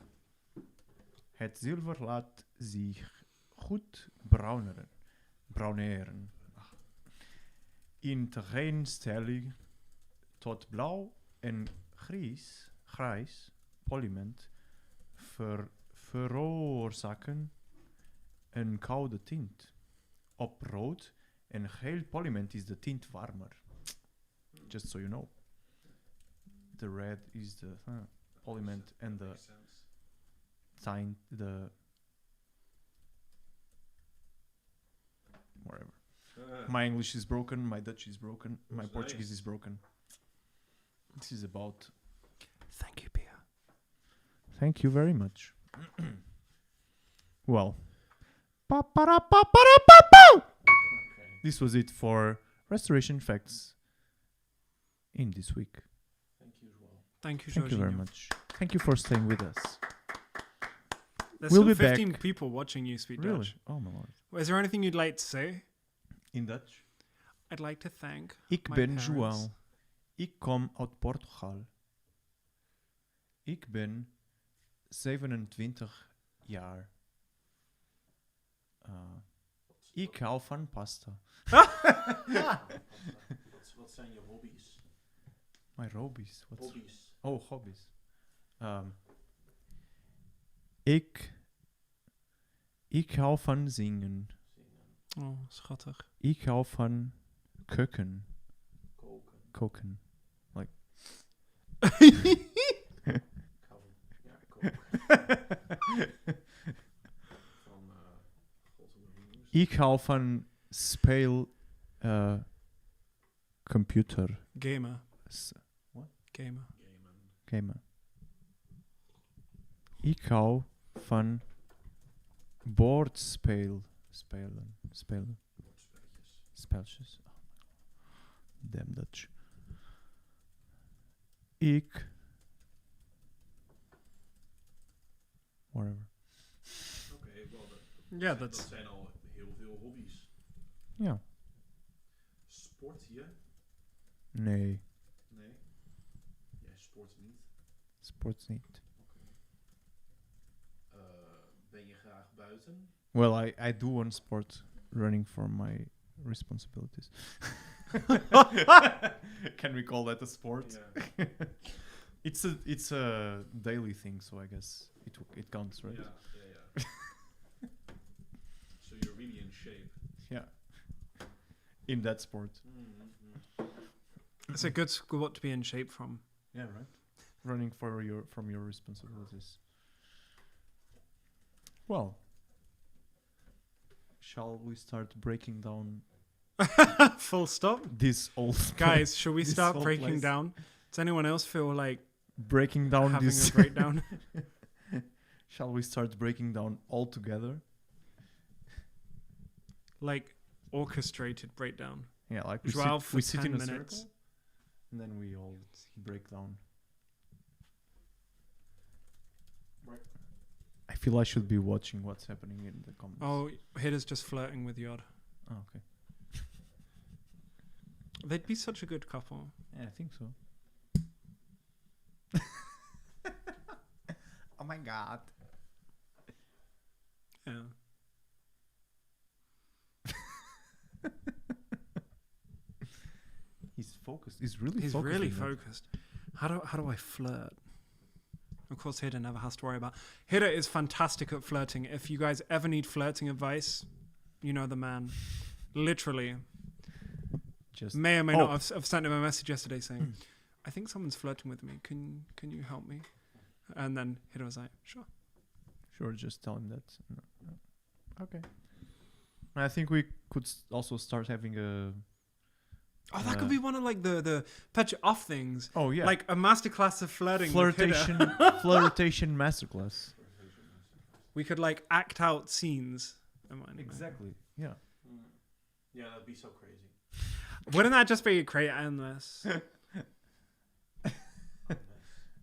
Het zilver laat zich goed bruineren. In tegenstelling tot blauw en grijs polyment veroorzaken een koude tint. Op rood en geel polyment is de tint warmer. Just so you know. The red is the polyment and the tint, the whatever. My English is broken, my Dutch is broken, my Portuguese is broken. This is about... Thank you, Pia. Thank you very much. Well. This was it for Restoration Facts in this week. Thank you as well. Thank you, Thank you very Jorginho. much. Thank you for staying with us. There's We'll still be 15 back. people watching you, Sweet Really? Dutch. Oh my lord. Is there anything you'd like to say? In Dutch? I'd like to thank Ik my ben parents. João. Ik kom uit Portugal. Ik ben 27 jaar. Ik hou van pasta. Wat zijn je hobby's? My hobbies. What's Hobby's. Oh, hobbies. Ik hou van zingen. Oh, schattig. Ik hou van koken. Koken. Like. Ja, koken. Van God, hoe noem je het? Ik hou van speel computer. Gamer. What? Gamer. Gamen. Ik hou van bordspel. Spelen. Spelletjes. Oh. Damn Dutch. Whatever. Oké, Ja, dat zijn al heel veel hobby's. Ja. Sport je? Nee. Nee. Jij sport niet. Sport niet. Ben je graag buiten? Well, I do one sport, running for my responsibilities. Can we call that a sport? Ja. It's a daily thing, so I guess it counts, right? Ja. So you're really in shape. Yeah. In that sport. it's a good sport to be in shape from. Yeah, right. Running from your responsibilities. Well, shall we start breaking down Full stop. this old Guys, should we This start whole breaking place. down? Does anyone else feel like breaking down having this? a breakdown? Shall we start breaking down all together? Like orchestrated breakdown. Yeah, like Joao for we sit 10 in a minutes. circle, and then we all break down. I feel I should be watching what's happening in the comments. Oh, Hida's just flirting with Yod. Oh, okay. They'd be such a good couple. Yeah, I think so. Oh my god. Yeah. He's focused. He's really He's focused. really on that. focused. How do I flirt? Of course, Hida never has to worry about. Hida is fantastic at flirting. If you guys ever need flirting advice, you know the man. Literally. Just May or may Oh. not. I've sent him a message yesterday saying, I think someone's flirting with me. Can you help me? And then Hida was like, sure. sure, just tell him that. No. Okay. I think we could also start having Oh, that could be one of like the patch off things. Oh yeah, Like a masterclass of flirting. with Hida. flirtation masterclass. We could like act out scenes. Exactly. Yeah. Yeah, that'd be so crazy. Wouldn't that just be great endless?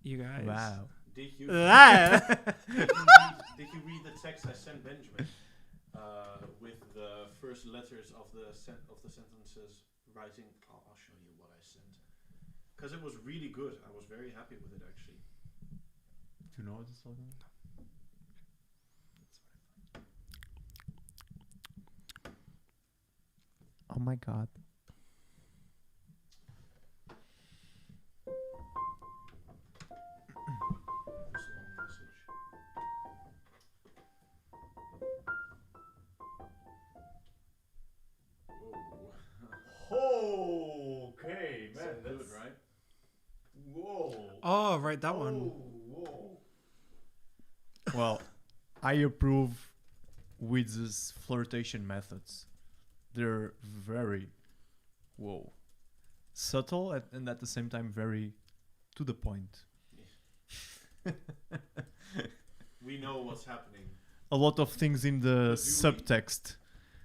You guys. Wow. Did you Ah. did you read the text I sent Benjamin with the first letters of the sentences writing? I'll show you what I sent because it was really good. I was very happy with it actually. Do you know what it's talking about? Oh my god. It's a long message. Whoa. Okay, So good, right? Whoa. Oh, right, that one. Whoa. Well, I approve Wiz's flirtation methods. They're very, subtle and at the same time very to the point. We know what's happening. A lot of things in the But do we? subtext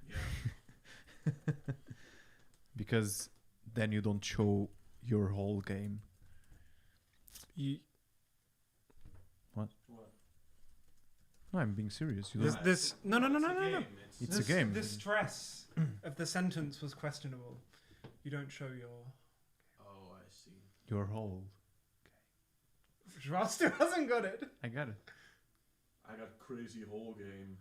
Yeah. because then you don't show your whole game. What? No, I'm being serious. You This, don't. this, no, no, no, It's no, a no, no. game. It's a This- game. The stress of the sentence was questionable. You don't show your. Oh, I see. Your whole. Joao still hasn't got it. I got it. I got crazy whole game.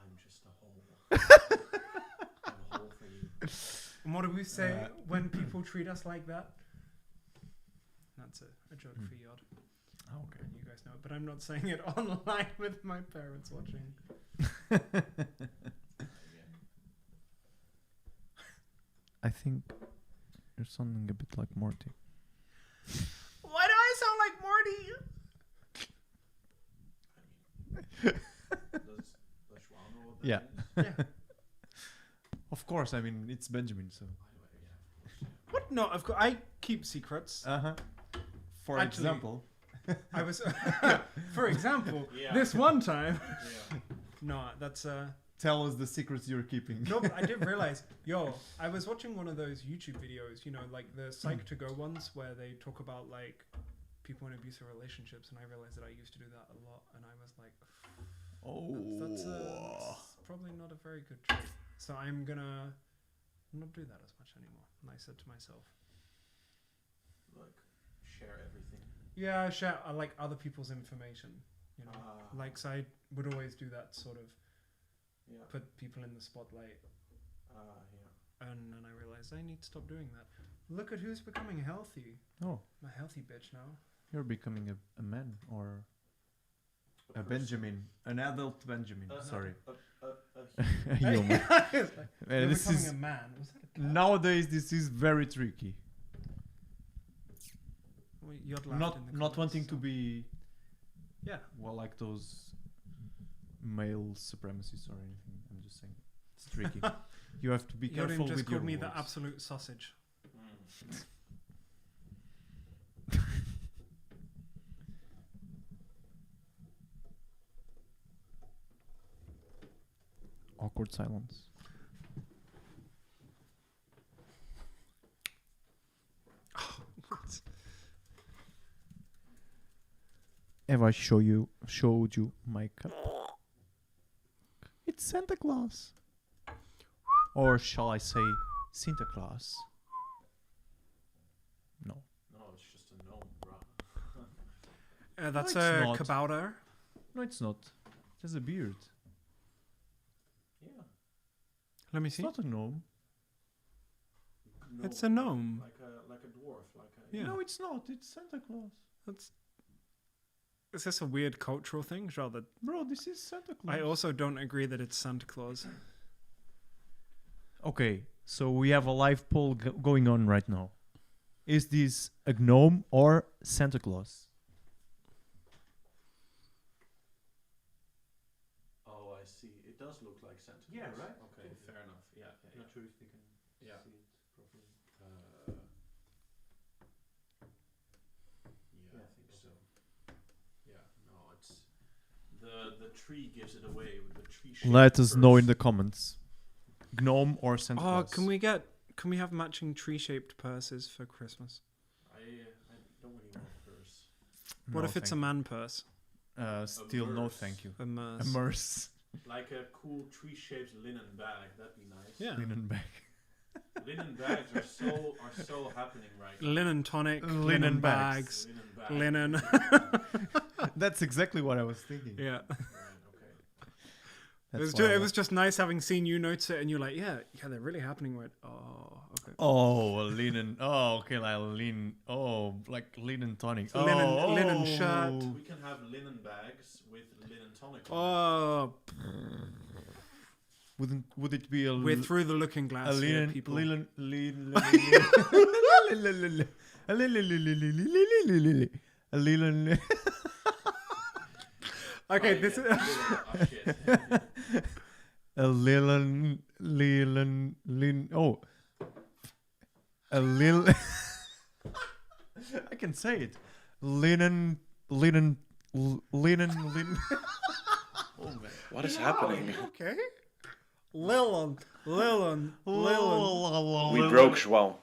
I'm just a hole. I'm a hole for you. And what do we say when people treat us like that? That's a joke for Yod. Oh, okay. And you guys know it, but I'm not saying it online with my parents watching. I think you're sounding a bit like Morty. Why do I sound like Morty? Does Joao know what that Yeah. is? Yeah. Of course, I mean it's Benjamin, so. What? No, of course. I keep secrets. Uh-huh. For Actually- example. I was, for example, Yeah. this one time. Yeah. No, that's Tell us the secrets you're keeping. no. But I did realize, I was watching one of those YouTube videos, like the Psych to Go ones, where they talk about like people in abusive relationships, and I realized that I used to do that a lot, and I was like, that's probably not a very good trait. So I'm gonna not do that as much anymore. And I said to myself, Like, share everything. yeah, I share like other people's information, Ah. like so I would always do that sort of Yeah. put people in the spotlight. Yeah. And then I realized I need to stop doing that. Look at who's becoming healthy. Oh, I'm a healthy bitch now. you're becoming a man or a person. Benjamin, an adult Benjamin. Sorry, A a human. It's like, Uh, you're this becoming is a man. Was that a cat? nowadays. This is very tricky. Well, Yod laughed Not in the not comments, wanting so- to be Yeah. like those male supremacists or anything. I'm just saying it's tricky. You have to be Yorin careful just with your called me the words. absolute sausage. Awkward silence. Have I showed you my cup? It's Santa Claus. Or shall I say Santa Claus? No. No, it's just a gnome, bro. That's No, it's a not. kabouter. No, it's not. It has a beard. Yeah. Let me It's see. not a gnome. It's a gnome. Like a dwarf. Yeah. No, it's not. It's Santa Claus. Is this a weird cultural thing? Rather, Bro, this is Santa Claus. I also don't agree that it's Santa Claus. Okay, so we have a live poll going on right now. Is this a gnome or Santa Claus? Oh, the tree gives it away with the tree. Let us know in the comments. Gnome or Santa Oh, Claus? can we have matching tree-shaped purses for Christmas? I don't really want a purse. What if it's a man purse? Still no, merce. thank you. A A merce. merce. Like a cool tree-shaped linen bag. That'd be nice. Yeah. Linen bag. Linen bags are so happening right now. Linen tonic, Linen linen bags. bags, Linen bag. linen. That's exactly what I was thinking. Yeah. Right, okay. That's It why I was just nice having seen you notice it, and you're like, yeah, they're really happening. Right? Oh, okay. Oh, linen. Oh, okay, like lean. Oh, like linen tonic. Linen shirt. We can have linen bags with linen tonic. Oh, Would it be a we're through the looking glass a here, linen people. linen a linen Okay, this is. Oh, shit. a linen oh a linen I can say it linen oh man. What is happening? Okay. Lilin. We broke João.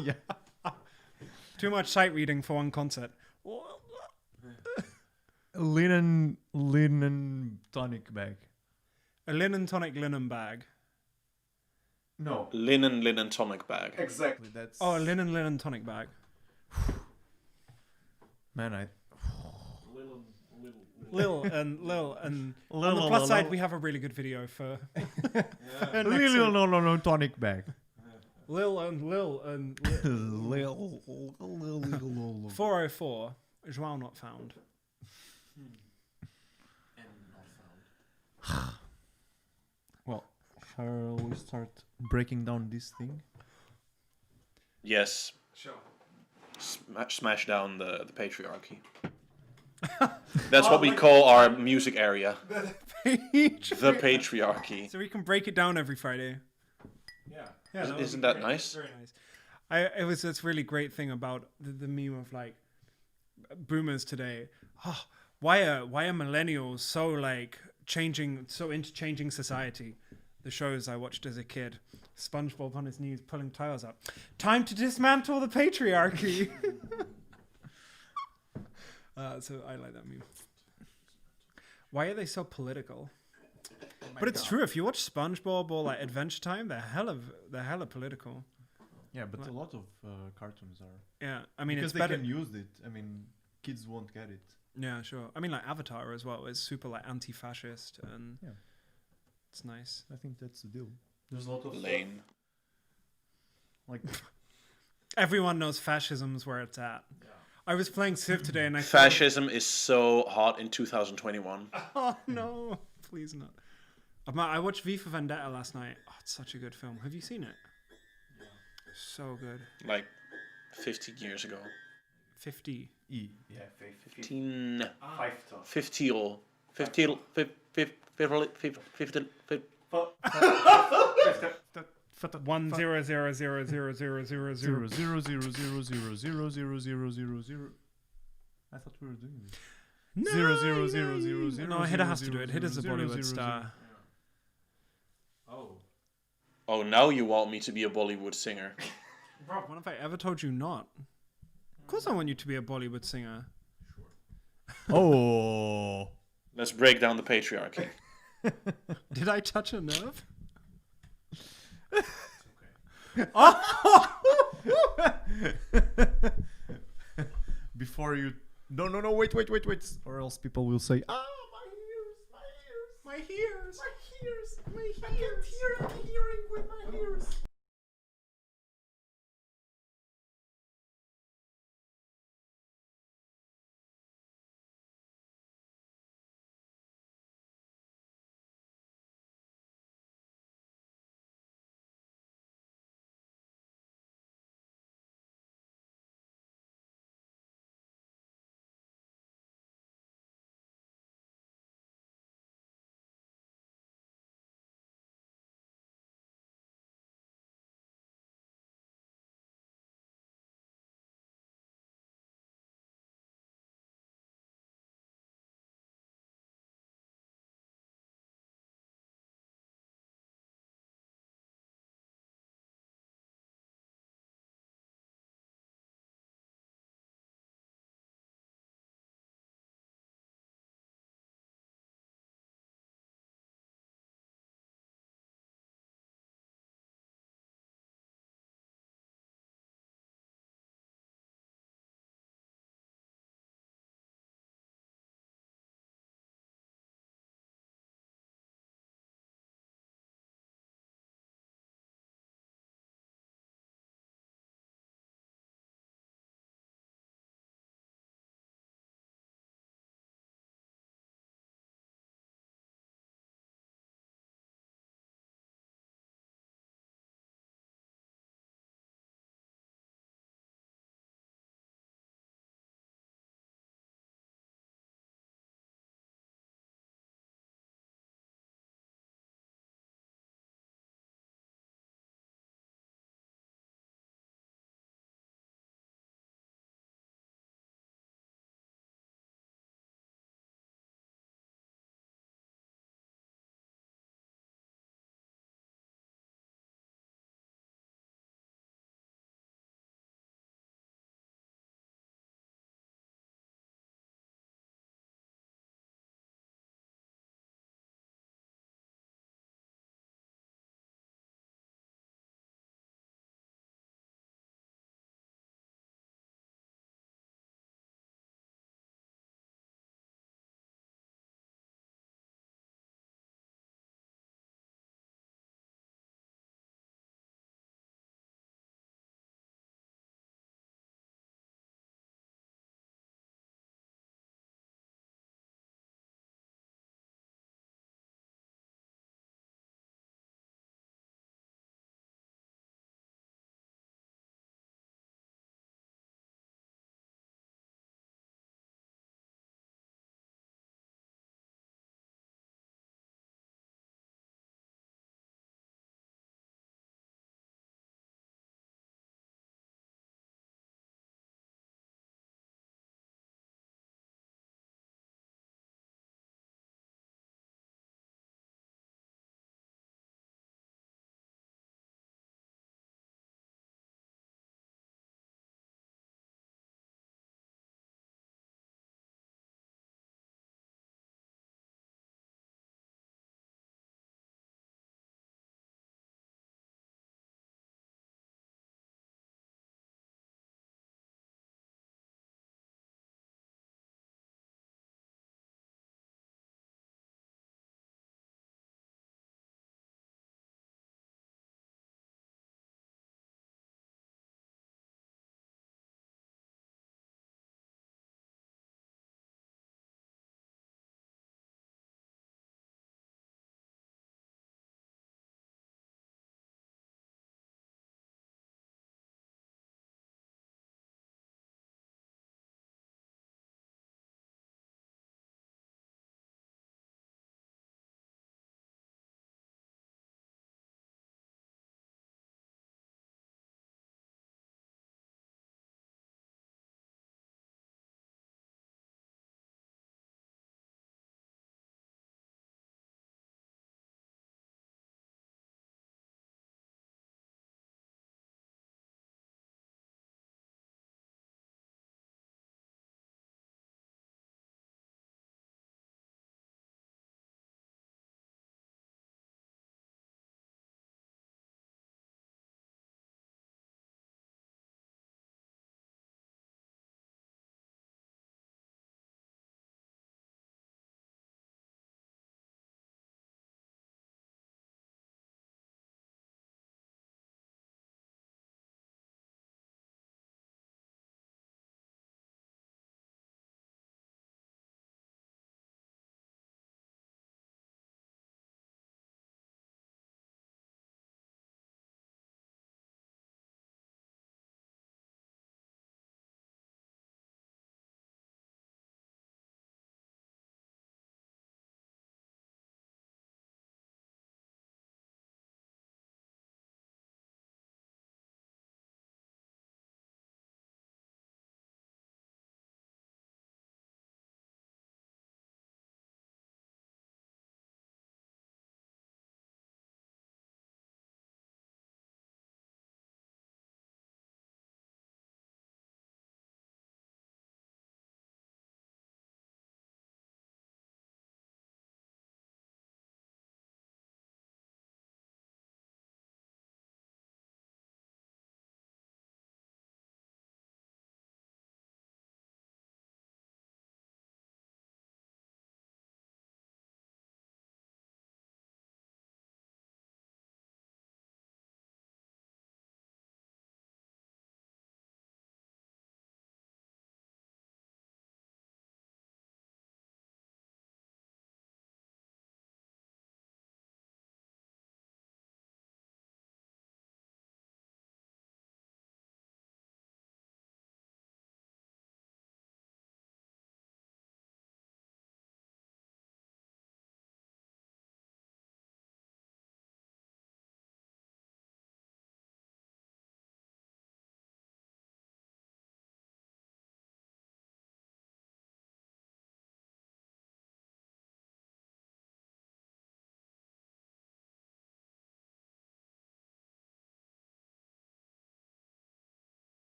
Yeah. Too much sight reading for one concert. Linen tonic bag. A linen tonic linen bag. No. Linen tonic bag. Exactly. That's Oh, a linen tonic bag. man. I Lil and on the plus side, we have a really good video for next week. no tonic bag. Lil and 404. João not found. Well, shall we start breaking down this thing? Yes. Sure. Smash down the patriarchy. That's what we call our music area. The patriarchy. So we can break it down every Friday. Yeah. Isn't that nice? Very nice. It was this really great thing about the meme of like boomers today. Oh, why are millennials so like into changing society? The shows I watched as a kid. SpongeBob on his knees pulling tiles up. Time to dismantle the patriarchy. So I like that meme. Why are they so political? But it's true. If you watch SpongeBob or like Adventure Time, they're hella political. Yeah, but a lot of cartoons are. Yeah, I mean, Because it's they better. can use it. I mean, kids won't get it. Yeah, sure. I mean, like Avatar as well is super like anti-fascist and Yeah. it's nice. I think that's the deal. There's a lot of Lame. Like, Everyone knows fascism's where it's at. I was playing Civ today and I thought, Fascism is so hot in 2021. oh no, please not. I watched V for Vendetta last night. Oh, it's such a good film. Have you seen it? So good. Like 15 years ago. 50. yeah, 15. 50. 10000000000. I thought we were doing this. No, Zero, zero, zero, zero, zero, No, Hitta zero, has to do zero, it. Hitta's a zero, Bollywood zero, star. Oh. Oh, now you want me to be a Bollywood singer. Rob, when have I ever told you not? Of course I want you to be a Bollywood singer. Oh. Let's break down the patriarchy. Did I touch a nerve? Before you. No, wait. Or else people will say, ah, My ears. I can't hear, I'm hearing with my ears.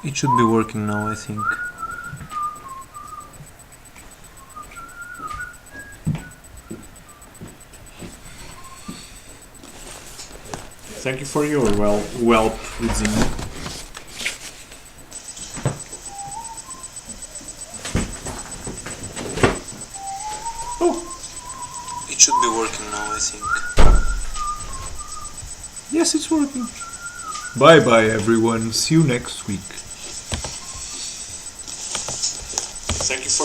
It should be working now, I think. Thank you for your whelp with Zing. It should be working now, I think. Yes, it's working. Bye bye everyone. See you next week. Thank you for